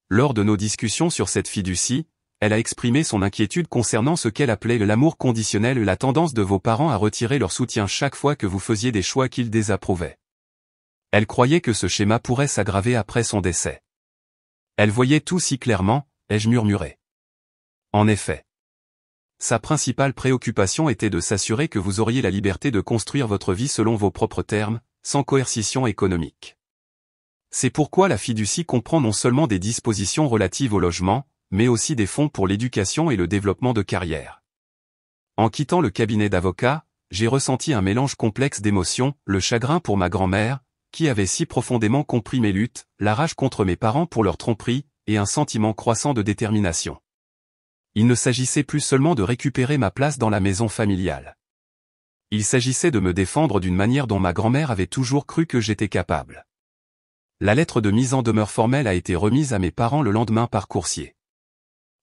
Lors de nos discussions sur cette fiducie, elle a exprimé son inquiétude concernant ce qu'elle appelait l'amour conditionnel et la tendance de vos parents à retirer leur soutien chaque fois que vous faisiez des choix qu'ils désapprouvaient. Elle croyait que ce schéma pourrait s'aggraver après son décès. Elle voyait tout si clairement, ai-je murmuré. En effet. Sa principale préoccupation était de s'assurer que vous auriez la liberté de construire votre vie selon vos propres termes, sans coercition économique. C'est pourquoi la fiducie comprend non seulement des dispositions relatives au logement, mais aussi des fonds pour l'éducation et le développement de carrière. En quittant le cabinet d'avocat, j'ai ressenti un mélange complexe d'émotions, le chagrin pour ma grand-mère, qui avait si profondément compris mes luttes, la rage contre mes parents pour leur tromperie, et un sentiment croissant de détermination. Il ne s'agissait plus seulement de récupérer ma place dans la maison familiale. Il s'agissait de me défendre d'une manière dont ma grand-mère avait toujours cru que j'étais capable. La lettre de mise en demeure formelle a été remise à mes parents le lendemain par coursier.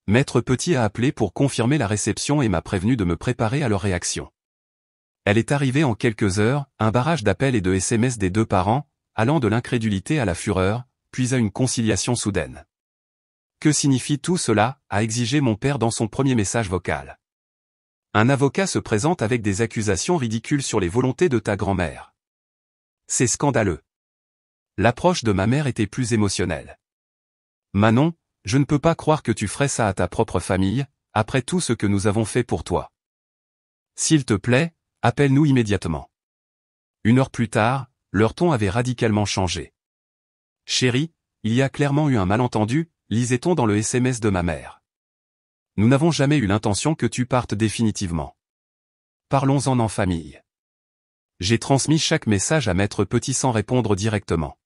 Maître Petit a appelé pour confirmer la réception et m'a prévenu de me préparer à leur réaction. Elle est arrivée en quelques heures, un barrage d'appels et de SMS des 2 parents, allant de l'incrédulité à la fureur, puis à une conciliation soudaine. Que signifie tout cela, a exigé mon père dans son premier message vocal. Un avocat se présente avec des accusations ridicules sur les volontés de ta grand-mère. C'est scandaleux. L'approche de ma mère était plus émotionnelle. Manon, je ne peux pas croire que tu ferais ça à ta propre famille, après tout ce que nous avons fait pour toi. S'il te plaît, appelle-nous immédiatement. 1 heure plus tard, leur ton avait radicalement changé. Chérie, il y a clairement eu un malentendu, lisait-on dans le SMS de ma mère. Nous n'avons jamais eu l'intention que tu partes définitivement. Parlons-en en famille. J'ai transmis chaque message à Maître Petit sans répondre directement.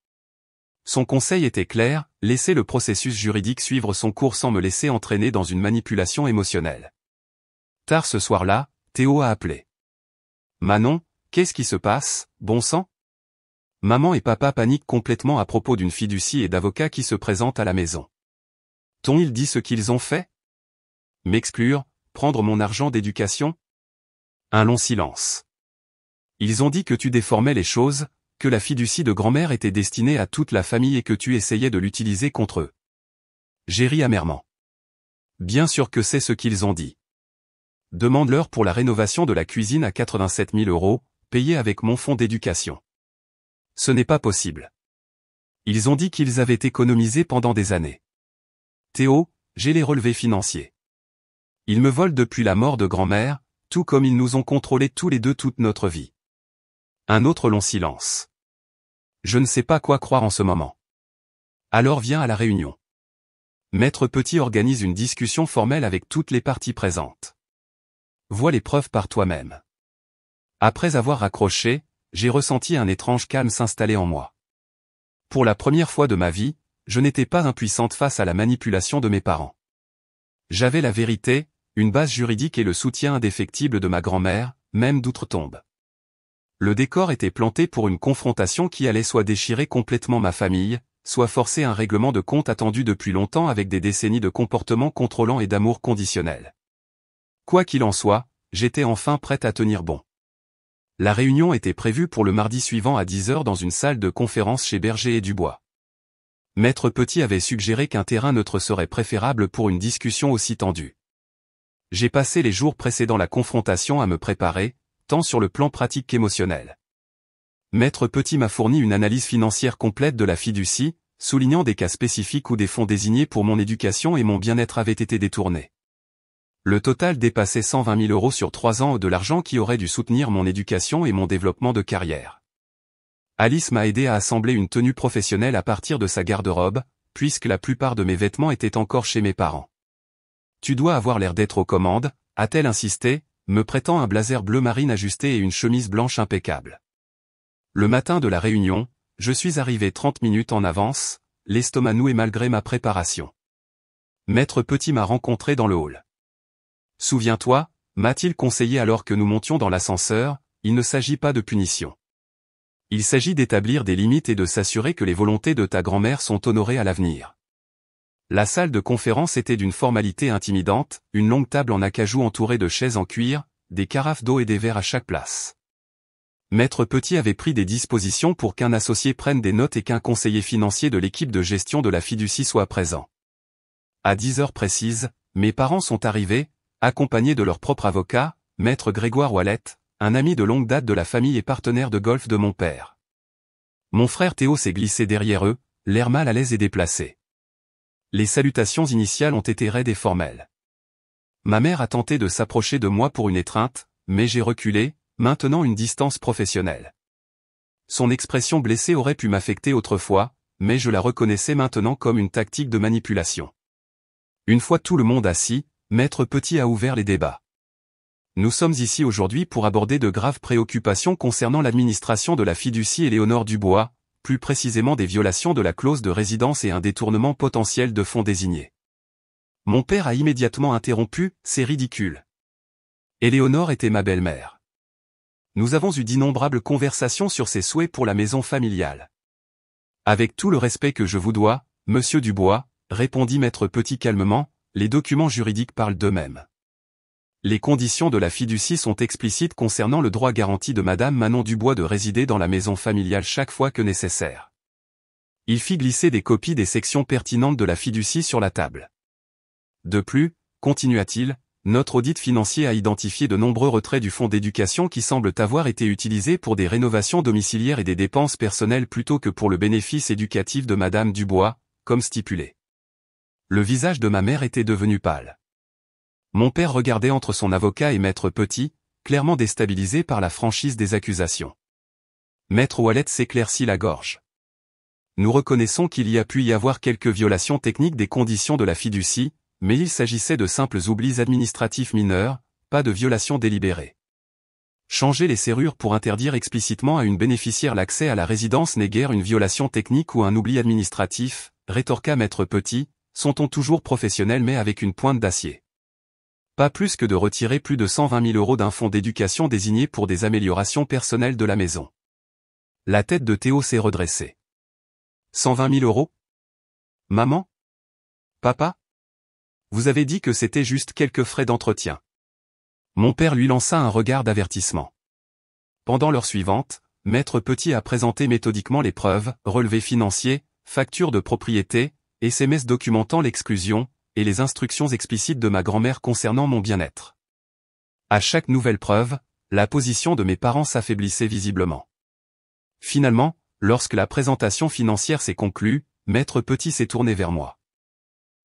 Son conseil était clair, laisser le processus juridique suivre son cours sans me laisser entraîner dans une manipulation émotionnelle. Tard ce soir-là, Théo a appelé. Manon, qu'est-ce qui se passe, bon sang? Maman et papa paniquent complètement à propos d'une fiducie et d'avocats qui se présentent à la maison. T'ont-ils dit ce qu'ils ont fait? M'exclure, prendre mon argent d'éducation? Un long silence. Ils ont dit que tu déformais les choses, que la fiducie de grand-mère était destinée à toute la famille et que tu essayais de l'utiliser contre eux. J'ai ri amèrement. Bien sûr que c'est ce qu'ils ont dit. Demande-leur pour la rénovation de la cuisine à 87 000 €, payée avec mon fonds d'éducation. Ce n'est pas possible. Ils ont dit qu'ils avaient économisé pendant des années. Théo, j'ai les relevés financiers. Ils me volent depuis la mort de grand-mère, tout comme ils nous ont contrôlés tous les deux toute notre vie. Un autre long silence. Je ne sais pas quoi croire en ce moment. Alors viens à la réunion. Maître Petit organise une discussion formelle avec toutes les parties présentes. Vois les preuves par toi-même. Après avoir raccroché, j'ai ressenti un étrange calme s'installer en moi. Pour la première fois de ma vie, je n'étais pas impuissante face à la manipulation de mes parents. J'avais la vérité, une base juridique et le soutien indéfectible de ma grand-mère, même d'outre-tombe. Le décor était planté pour une confrontation qui allait soit déchirer complètement ma famille, soit forcer un règlement de compte attendu depuis longtemps avec des décennies de comportements contrôlants et d'amour conditionnel. Quoi qu'il en soit, j'étais enfin prête à tenir bon. La réunion était prévue pour le mardi suivant à 10 h dans une salle de conférence chez Berger et Dubois. Maître Petit avait suggéré qu'un terrain neutre serait préférable pour une discussion aussi tendue. J'ai passé les jours précédant la confrontation à me préparer, tant sur le plan pratique qu'émotionnel. Maître Petit m'a fourni une analyse financière complète de la fiducie, soulignant des cas spécifiques où des fonds désignés pour mon éducation et mon bien-être avaient été détournés. Le total dépassait 120 000 € sur 3 ans de l'argent qui aurait dû soutenir mon éducation et mon développement de carrière. Alice m'a aidé à assembler une tenue professionnelle à partir de sa garde-robe, puisque la plupart de mes vêtements étaient encore chez mes parents. Tu dois avoir l'air d'être aux commandes, a-t-elle insisté, me prêtant un blazer bleu marine ajusté et une chemise blanche impeccable. Le matin de la réunion, je suis arrivé 30 minutes en avance, l'estomac noué malgré ma préparation. Maître Petit m'a rencontré dans le hall. Souviens-toi, m'a-t-il conseillé alors que nous montions dans l'ascenseur, il ne s'agit pas de punition. Il s'agit d'établir des limites et de s'assurer que les volontés de ta grand-mère sont honorées à l'avenir. La salle de conférence était d'une formalité intimidante, une longue table en acajou entourée de chaises en cuir, des carafes d'eau et des verres à chaque place. Maître Petit avait pris des dispositions pour qu'un associé prenne des notes et qu'un conseiller financier de l'équipe de gestion de la fiducie soit présent. À 10 h précises, mes parents sont arrivés, accompagnés de leur propre avocat, Maître Grégoire Ouellette, un ami de longue date de la famille et partenaire de golf de mon père. Mon frère Théo s'est glissé derrière eux, l'air mal à l'aise et déplacé. Les salutations initiales ont été raides et formelles. Ma mère a tenté de s'approcher de moi pour une étreinte, mais j'ai reculé, maintenant une distance professionnelle. Son expression blessée aurait pu m'affecter autrefois, mais je la reconnaissais maintenant comme une tactique de manipulation. Une fois tout le monde assis, Maître Petit a ouvert les débats. Nous sommes ici aujourd'hui pour aborder de graves préoccupations concernant l'administration de la fiducie Éléonore Dubois, plus précisément des violations de la clause de résidence et un détournement potentiel de fonds désignés. Mon père a immédiatement interrompu, c'est ridicule. Éléonore était ma belle-mère. Nous avons eu d'innombrables conversations sur ses souhaits pour la maison familiale. Avec tout le respect que je vous dois, monsieur Dubois, répondit Maître Petit calmement, les documents juridiques parlent d'eux-mêmes. Les conditions de la fiducie sont explicites concernant le droit garanti de Madame Manon Dubois de résider dans la maison familiale chaque fois que nécessaire. Il fit glisser des copies des sections pertinentes de la fiducie sur la table. De plus, continua-t-il, notre audit financier a identifié de nombreux retraits du fonds d'éducation qui semblent avoir été utilisés pour des rénovations domiciliaires et des dépenses personnelles plutôt que pour le bénéfice éducatif de Madame Dubois, comme stipulé. Le visage de ma mère était devenu pâle. Mon père regardait entre son avocat et Maître Petit, clairement déstabilisé par la franchise des accusations. Maître Wallet s'éclaircit la gorge. Nous reconnaissons qu'il y a pu y avoir quelques violations techniques des conditions de la fiducie, mais il s'agissait de simples oublis administratifs mineurs, pas de violations délibérées. Changer les serrures pour interdire explicitement à une bénéficiaire l'accès à la résidence n'est guère une violation technique ou un oubli administratif, rétorqua Maître Petit, sont-on toujours professionnels mais avec une pointe d'acier. Pas plus que de retirer plus de 120 000 € d'un fonds d'éducation désigné pour des améliorations personnelles de la maison. La tête de Théo s'est redressée. 120 000 €? Maman? Papa? Vous avez dit que c'était juste quelques frais d'entretien. Mon père lui lança un regard d'avertissement. Pendant l'heure suivante, Maître Petit a présenté méthodiquement les preuves, relevés financiers, factures de propriété, SMS documentant l'exclusion, et les instructions explicites de ma grand-mère concernant mon bien-être. À chaque nouvelle preuve, la position de mes parents s'affaiblissait visiblement. Finalement, lorsque la présentation financière s'est conclue, Maître Petit s'est tourné vers moi.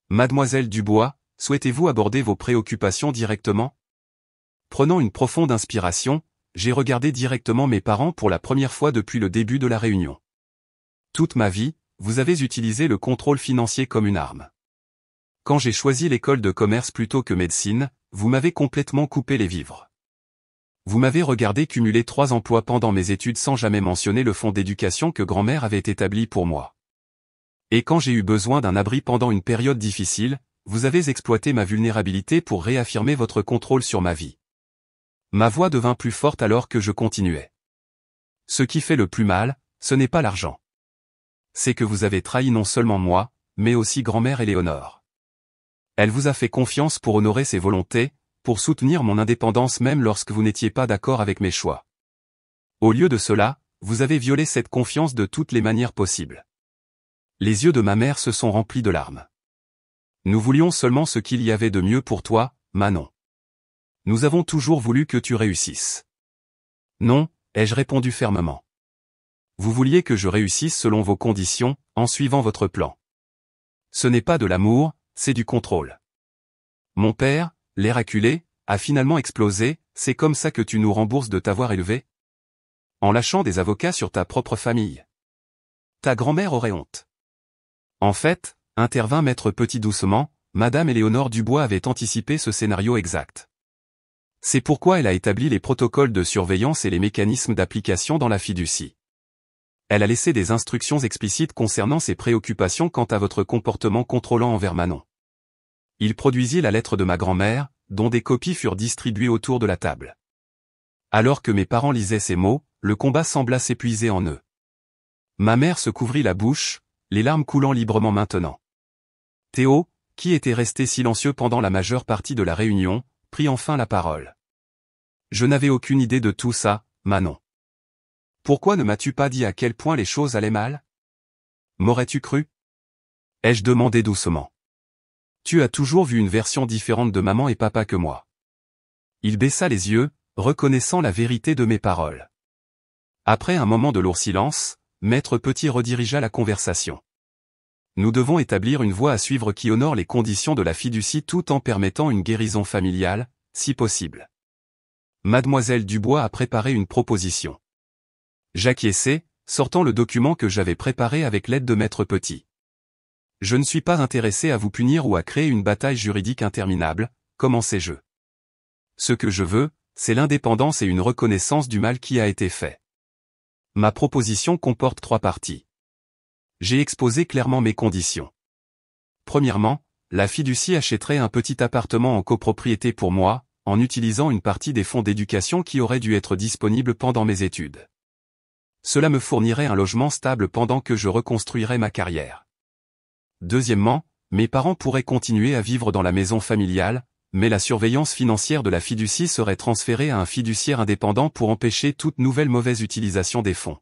Mademoiselle Dubois, souhaitez-vous aborder vos préoccupations directement? Prenant une profonde inspiration, j'ai regardé directement mes parents pour la première fois depuis le début de la réunion. Toute ma vie, vous avez utilisé le contrôle financier comme une arme. Quand j'ai choisi l'école de commerce plutôt que médecine, vous m'avez complètement coupé les vivres. Vous m'avez regardé cumuler 3 emplois pendant mes études sans jamais mentionner le fonds d'éducation que grand-mère avait établi pour moi. Et quand j'ai eu besoin d'un abri pendant une période difficile, vous avez exploité ma vulnérabilité pour réaffirmer votre contrôle sur ma vie. Ma voix devint plus forte alors que je continuais. Ce qui fait le plus mal, ce n'est pas l'argent. C'est que vous avez trahi non seulement moi, mais aussi grand-mère Éléonore. Elle vous a fait confiance pour honorer ses volontés, pour soutenir mon indépendance même lorsque vous n'étiez pas d'accord avec mes choix. Au lieu de cela, vous avez violé cette confiance de toutes les manières possibles. Les yeux de ma mère se sont remplis de larmes. Nous voulions seulement ce qu'il y avait de mieux pour toi, Manon. Nous avons toujours voulu que tu réussisses. Non, ai-je répondu fermement. Vous vouliez que je réussisse selon vos conditions, en suivant votre plan. Ce n'est pas de l'amour, c'est du contrôle. Mon père, l'air acculé, a finalement explosé, c'est comme ça que tu nous rembourses de t'avoir élevé? En lâchant des avocats sur ta propre famille. Ta grand-mère aurait honte. En fait, intervint Maître Petit doucement, Madame Éléonore Dubois avait anticipé ce scénario exact. C'est pourquoi elle a établi les protocoles de surveillance et les mécanismes d'application dans la fiducie. Elle a laissé des instructions explicites concernant ses préoccupations quant à votre comportement contrôlant envers Manon. Il produisit la lettre de ma grand-mère, dont des copies furent distribuées autour de la table. Alors que mes parents lisaient ces mots, le combat sembla s'épuiser en eux. Ma mère se couvrit la bouche, les larmes coulant librement maintenant. Théo, qui était resté silencieux pendant la majeure partie de la réunion, prit enfin la parole. Je n'avais aucune idée de tout ça, Manon. Pourquoi ne m'as-tu pas dit à quel point les choses allaient mal? M'aurais-tu cru? Ai-je demandé doucement. Tu as toujours vu une version différente de maman et papa que moi. Il baissa les yeux, reconnaissant la vérité de mes paroles. Après un moment de lourd silence, Maître Petit redirigea la conversation. Nous devons établir une voie à suivre qui honore les conditions de la fiducie tout en permettant une guérison familiale, si possible. Mademoiselle Dubois a préparé une proposition. J'acquiesçai, sortant le document que j'avais préparé avec l'aide de Maître Petit. Je ne suis pas intéressé à vous punir ou à créer une bataille juridique interminable, commençai-je. Ce que je veux, c'est l'indépendance et une reconnaissance du mal qui a été fait. Ma proposition comporte 3 parties. J'ai exposé clairement mes conditions. Premièrement, la fiducie achèterait un petit appartement en copropriété pour moi, en utilisant une partie des fonds d'éducation qui auraient dû être disponibles pendant mes études. Cela me fournirait un logement stable pendant que je reconstruirais ma carrière. Deuxièmement, mes parents pourraient continuer à vivre dans la maison familiale, mais la surveillance financière de la fiducie serait transférée à un fiduciaire indépendant pour empêcher toute nouvelle mauvaise utilisation des fonds.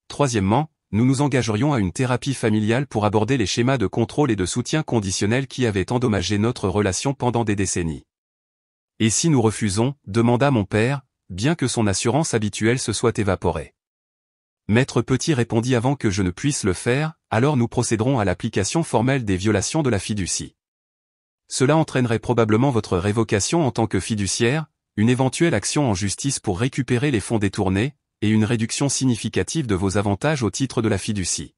Troisièmement, nous nous engagerions à une thérapie familiale pour aborder les schémas de contrôle et de soutien conditionnel qui avaient endommagé notre relation pendant des décennies. Et si nous refusons, demanda mon père, bien que son assurance habituelle se soit évaporée. Maître Petit répondit avant que je ne puisse le faire, alors nous procéderons à l'application formelle des violations de la fiducie. Cela entraînerait probablement votre révocation en tant que fiduciaire, une éventuelle action en justice pour récupérer les fonds détournés, et une réduction significative de vos avantages au titre de la fiducie.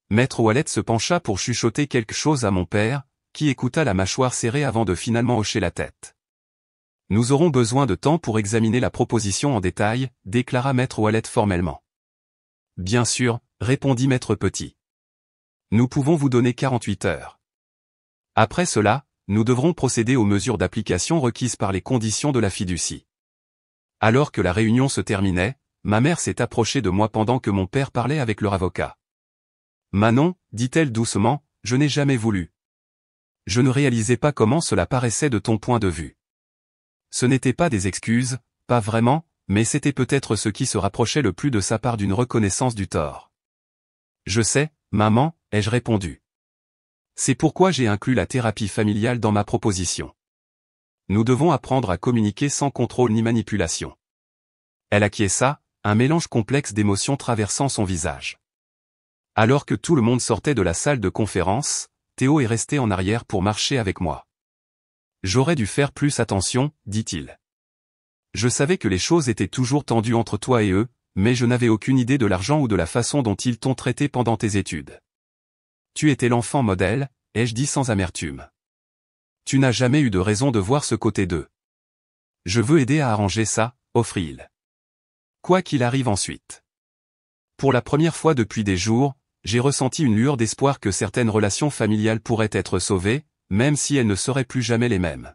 Maître Wallet se pencha pour chuchoter quelque chose à mon père, qui écouta la mâchoire serrée avant de finalement hocher la tête. Nous aurons besoin de temps pour examiner la proposition en détail, déclara Maître Wallet formellement. Bien sûr, répondit Maître Petit. Nous pouvons vous donner 48 heures. Après cela, nous devrons procéder aux mesures d'application requises par les conditions de la fiducie. Alors que la réunion se terminait, ma mère s'est approchée de moi pendant que mon père parlait avec leur avocat. Manon, dit-elle doucement, je n'ai jamais voulu. Je ne réalisais pas comment cela paraissait de ton point de vue. Ce n'était pas des excuses, pas vraiment, mais c'était peut-être ce qui se rapprochait le plus de sa part d'une reconnaissance du tort. Je sais, maman, ai-je répondu. C'est pourquoi j'ai inclus la thérapie familiale dans ma proposition. Nous devons apprendre à communiquer sans contrôle ni manipulation. Elle acquiesça, un mélange complexe d'émotions traversant son visage. Alors que tout le monde sortait de la salle de conférence, Théo est resté en arrière pour marcher avec moi. J'aurais dû faire plus attention, dit-il. Je savais que les choses étaient toujours tendues entre toi et eux, mais je n'avais aucune idée de l'argent ou de la façon dont ils t'ont traité pendant tes études. Tu étais l'enfant modèle, ai-je dit sans amertume. Tu n'as jamais eu de raison de voir ce côté d'eux. Je veux aider à arranger ça, offrit-il. Quoi qu'il arrive ensuite. Pour la première fois depuis des jours, j'ai ressenti une lueur d'espoir que certaines relations familiales pourraient être sauvées, même si elles ne seraient plus jamais les mêmes.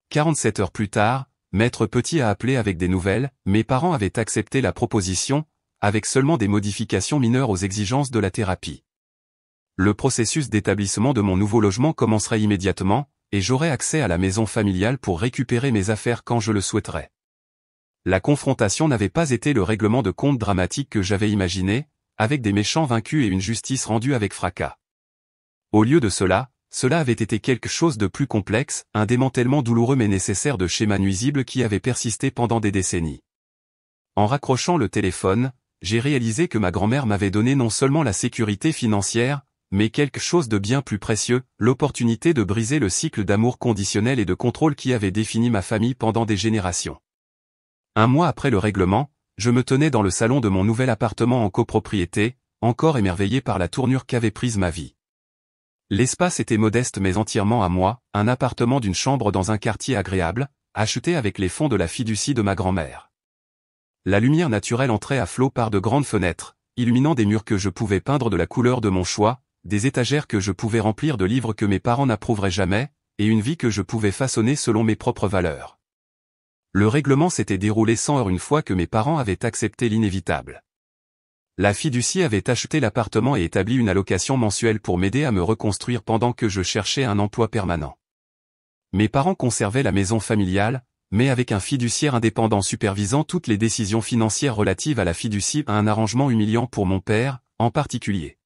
47 heures plus tard, Maître Petit a appelé avec des nouvelles, mes parents avaient accepté la proposition, avec seulement des modifications mineures aux exigences de la thérapie. Le processus d'établissement de mon nouveau logement commencerait immédiatement, et j'aurai accès à la maison familiale pour récupérer mes affaires quand je le souhaiterais. La confrontation n'avait pas été le règlement de compte dramatique que j'avais imaginé, avec des méchants vaincus et une justice rendue avec fracas. Au lieu de cela avait été quelque chose de plus complexe, un démantèlement douloureux mais nécessaire de schémas nuisibles qui avaient persisté pendant des décennies. En raccrochant le téléphone, j'ai réalisé que ma grand-mère m'avait donné non seulement la sécurité financière, mais quelque chose de bien plus précieux, l'opportunité de briser le cycle d'amour conditionnel et de contrôle qui avait défini ma famille pendant des générations. Un mois après le règlement, je me tenais dans le salon de mon nouvel appartement en copropriété, encore émerveillé par la tournure qu'avait prise ma vie. L'espace était modeste mais entièrement à moi, un appartement d'une chambre dans un quartier agréable, acheté avec les fonds de la fiducie de ma grand-mère. La lumière naturelle entrait à flot par de grandes fenêtres, illuminant des murs que je pouvais peindre de la couleur de mon choix, des étagères que je pouvais remplir de livres que mes parents n'approuveraient jamais, et une vie que je pouvais façonner selon mes propres valeurs. Le règlement s'était déroulé sans heure une fois que mes parents avaient accepté l'inévitable. La fiducie avait acheté l'appartement et établi une allocation mensuelle pour m'aider à me reconstruire pendant que je cherchais un emploi permanent. Mes parents conservaient la maison familiale, mais avec un fiduciaire indépendant supervisant toutes les décisions financières relatives à la fiducie, un arrangement humiliant pour mon père, en particulier.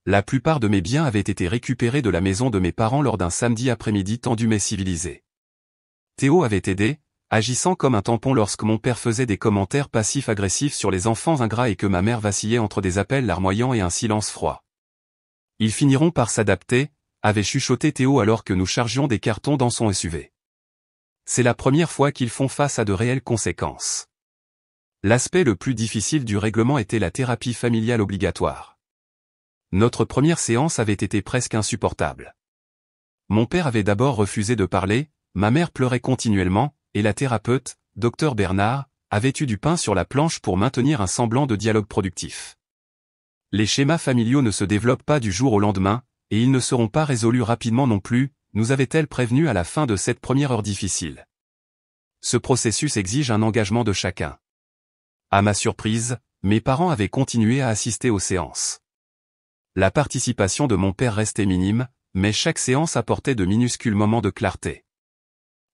La plupart de mes biens avaient été récupérés de la maison de mes parents lors d'un samedi après-midi tendu mais civilisé. Théo avait aidé, agissant comme un tampon lorsque mon père faisait des commentaires passifs-agressifs sur les enfants ingrats et que ma mère vacillait entre des appels larmoyants et un silence froid. Ils finiront par s'adapter, avait chuchoté Théo alors que nous chargions des cartons dans son SUV. C'est la première fois qu'ils font face à de réelles conséquences. L'aspect le plus difficile du règlement était la thérapie familiale obligatoire. Notre première séance avait été presque insupportable. Mon père avait d'abord refusé de parler, ma mère pleurait continuellement, et la thérapeute, Dr Bernard, avait eu du pain sur la planche pour maintenir un semblant de dialogue productif. Les schémas familiaux ne se développent pas du jour au lendemain, et ils ne seront pas résolus rapidement non plus, nous avait-elle prévenu à la fin de cette première heure difficile. Ce processus exige un engagement de chacun. À ma surprise, mes parents avaient continué à assister aux séances. La participation de mon père restait minime, mais chaque séance apportait de minuscules moments de clarté.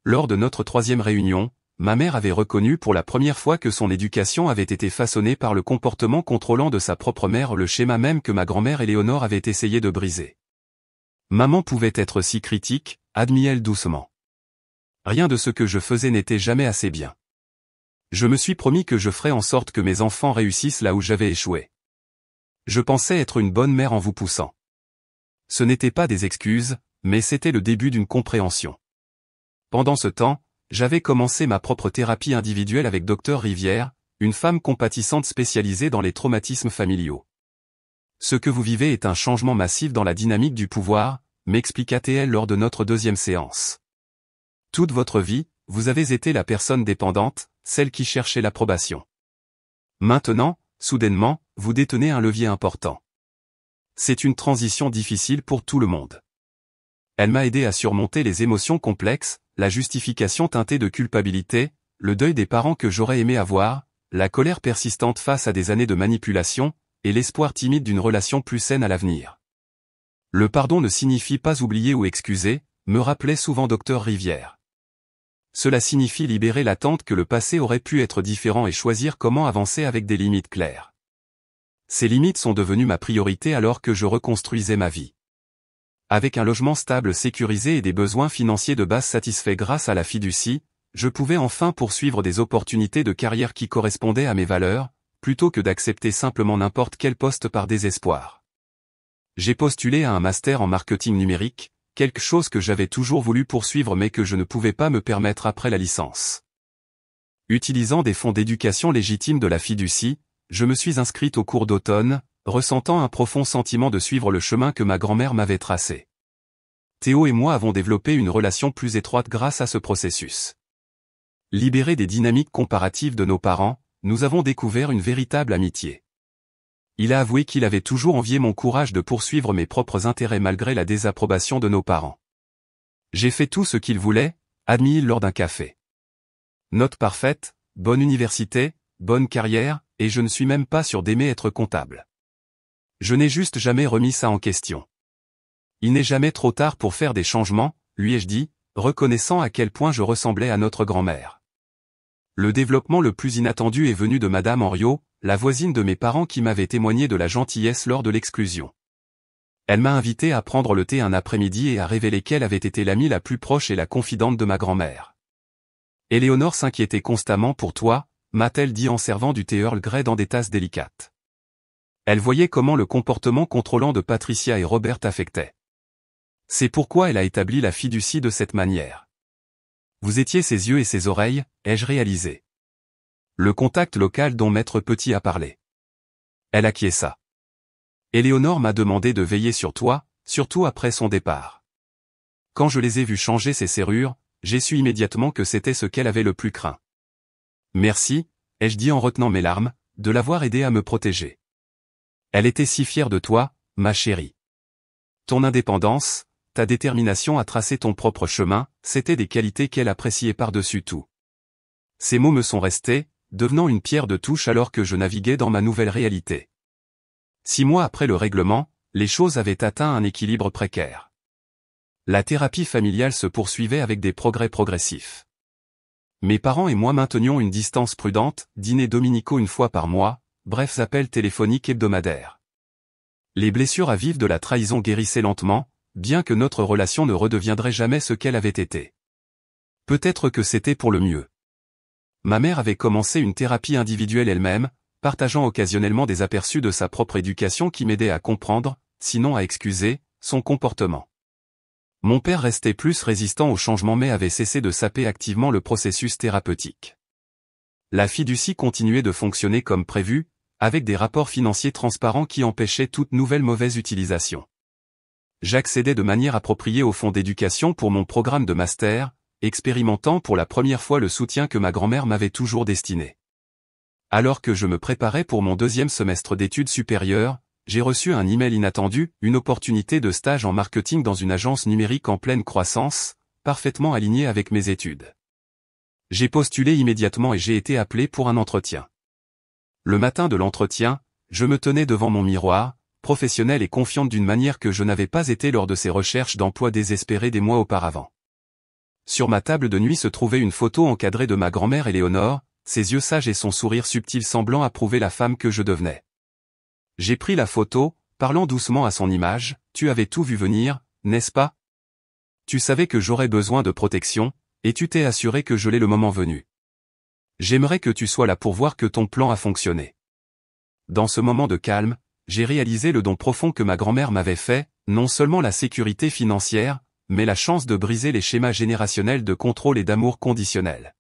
Lors de notre troisième réunion, ma mère avait reconnu pour la première fois que son éducation avait été façonnée par le comportement contrôlant de sa propre mère, le schéma même que ma grand-mère Éléonore avait essayé de briser. Maman pouvait être si critique, admit-elle doucement. Rien de ce que je faisais n'était jamais assez bien. Je me suis promis que je ferais en sorte que mes enfants réussissent là où j'avais échoué. Je pensais être une bonne mère en vous poussant. Ce n'était pas des excuses, mais c'était le début d'une compréhension. Pendant ce temps, j'avais commencé ma propre thérapie individuelle avec Dr Rivière, une femme compatissante spécialisée dans les traumatismes familiaux. Ce que vous vivez est un changement massif dans la dynamique du pouvoir, m'expliqua-t-elle lors de notre deuxième séance. Toute votre vie, vous avez été la personne dépendante, celle qui cherchait l'approbation. Maintenant, soudainement, vous détenez un levier important. C'est une transition difficile pour tout le monde. Elle m'a aidé à surmonter les émotions complexes, la justification teintée de culpabilité, le deuil des parents que j'aurais aimé avoir, la colère persistante face à des années de manipulation, et l'espoir timide d'une relation plus saine à l'avenir. Le pardon ne signifie pas oublier ou excuser, me rappelait souvent Dr Rivière. Cela signifie libérer l'attente que le passé aurait pu être différent et choisir comment avancer avec des limites claires. Ces limites sont devenues ma priorité alors que je reconstruisais ma vie. Avec un logement stable sécurisé et des besoins financiers de base satisfaits grâce à la fiducie, je pouvais enfin poursuivre des opportunités de carrière qui correspondaient à mes valeurs, plutôt que d'accepter simplement n'importe quel poste par désespoir. J'ai postulé à un master en marketing numérique, quelque chose que j'avais toujours voulu poursuivre mais que je ne pouvais pas me permettre après la licence. Utilisant des fonds d'éducation légitimes de la fiducie, je me suis inscrite au cours d'automne, ressentant un profond sentiment de suivre le chemin que ma grand-mère m'avait tracé. Théo et moi avons développé une relation plus étroite grâce à ce processus. Libérés des dynamiques comparatives de nos parents, nous avons découvert une véritable amitié. Il a avoué qu'il avait toujours envié mon courage de poursuivre mes propres intérêts malgré la désapprobation de nos parents. J'ai fait tout ce qu'il voulait, admis-il lors d'un café. Note parfaite, bonne université, bonne carrière, et je ne suis même pas sûr d'aimer être comptable. Je n'ai juste jamais remis ça en question. Il n'est jamais trop tard pour faire des changements, lui ai-je dit, reconnaissant à quel point je ressemblais à notre grand-mère. Le développement le plus inattendu est venu de Madame Henriot, la voisine de mes parents qui m'avait témoigné de la gentillesse lors de l'exclusion. Elle m'a invité à prendre le thé un après-midi et à révéler quelle avait été l'amie la plus proche et la confidente de ma grand-mère. Éléonore s'inquiétait constamment pour toi, m'a-t-elle dit en servant du thé Earl Grey dans des tasses délicates. Elle voyait comment le comportement contrôlant de Patricia et Robert affectait. C'est pourquoi elle a établi la fiducie de cette manière. Vous étiez ses yeux et ses oreilles, ai-je réalisé. Le contact local dont Maître Petit a parlé. Elle acquiesça. Éléonore m'a demandé de veiller sur toi, surtout après son départ. Quand je les ai vus changer ses serrures, j'ai su immédiatement que c'était ce qu'elle avait le plus craint. Merci, ai-je dit en retenant mes larmes, de l'avoir aidé à me protéger. Elle était si fière de toi, ma chérie. Ton indépendance, ta détermination à tracer ton propre chemin, c'étaient des qualités qu'elle appréciait par-dessus tout. Ces mots me sont restés, devenant une pierre de touche alors que je naviguais dans ma nouvelle réalité. 6 mois après le règlement, les choses avaient atteint un équilibre précaire. La thérapie familiale se poursuivait avec des progrès progressifs. Mes parents et moi maintenions une distance prudente, dîners dominicaux une fois par mois, brefs appels téléphoniques hebdomadaires. Les blessures à vif de la trahison guérissaient lentement, bien que notre relation ne redeviendrait jamais ce qu'elle avait été. Peut-être que c'était pour le mieux. Ma mère avait commencé une thérapie individuelle elle-même, partageant occasionnellement des aperçus de sa propre éducation qui m'aidaient à comprendre, sinon à excuser, son comportement. Mon père restait plus résistant au changement mais avait cessé de saper activement le processus thérapeutique. La fiducie continuait de fonctionner comme prévu, avec des rapports financiers transparents qui empêchaient toute nouvelle mauvaise utilisation. J'accédais de manière appropriée au fonds d'éducation pour mon programme de master, expérimentant pour la première fois le soutien que ma grand-mère m'avait toujours destiné. Alors que je me préparais pour mon 2e semestre d'études supérieures, j'ai reçu un email inattendu, une opportunité de stage en marketing dans une agence numérique en pleine croissance, parfaitement alignée avec mes études. J'ai postulé immédiatement et j'ai été appelé pour un entretien. Le matin de l'entretien, je me tenais devant mon miroir, professionnelle et confiante d'une manière que je n'avais pas été lors de ces recherches d'emploi désespérées des mois auparavant. Sur ma table de nuit se trouvait une photo encadrée de ma grand-mère Éléonore, ses yeux sages et son sourire subtil semblant approuver la femme que je devenais. J'ai pris la photo, parlant doucement à son image, tu avais tout vu venir, n'est-ce pas? Tu savais que j'aurais besoin de protection, et tu t'es assuré que je l'ai le moment venu. J'aimerais que tu sois là pour voir que ton plan a fonctionné. Dans ce moment de calme, j'ai réalisé le don profond que ma grand-mère m'avait fait, non seulement la sécurité financière, mais la chance de briser les schémas générationnels de contrôle et d'amour conditionnel.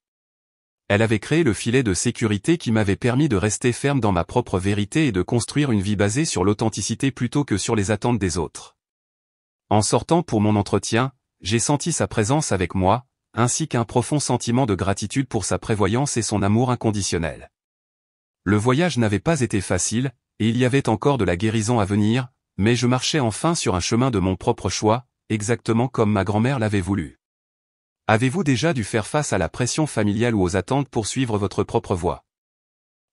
Elle avait créé le filet de sécurité qui m'avait permis de rester ferme dans ma propre vérité et de construire une vie basée sur l'authenticité plutôt que sur les attentes des autres. En sortant pour mon entretien, j'ai senti sa présence avec moi, ainsi qu'un profond sentiment de gratitude pour sa prévoyance et son amour inconditionnel. Le voyage n'avait pas été facile, et il y avait encore de la guérison à venir, mais je marchais enfin sur un chemin de mon propre choix, exactement comme ma grand-mère l'avait voulu. Avez-vous déjà dû faire face à la pression familiale ou aux attentes pour suivre votre propre voie?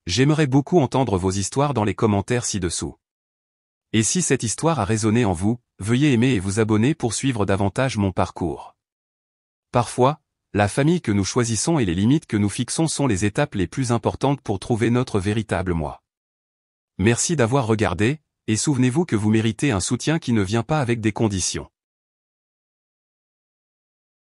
J'aimerais beaucoup entendre vos histoires dans les commentaires ci-dessous. Et si cette histoire a résonné en vous, veuillez aimer et vous abonner pour suivre davantage mon parcours. Parfois, la famille que nous choisissons et les limites que nous fixons sont les étapes les plus importantes pour trouver notre véritable moi. Merci d'avoir regardé, et souvenez-vous que vous méritez un soutien qui ne vient pas avec des conditions.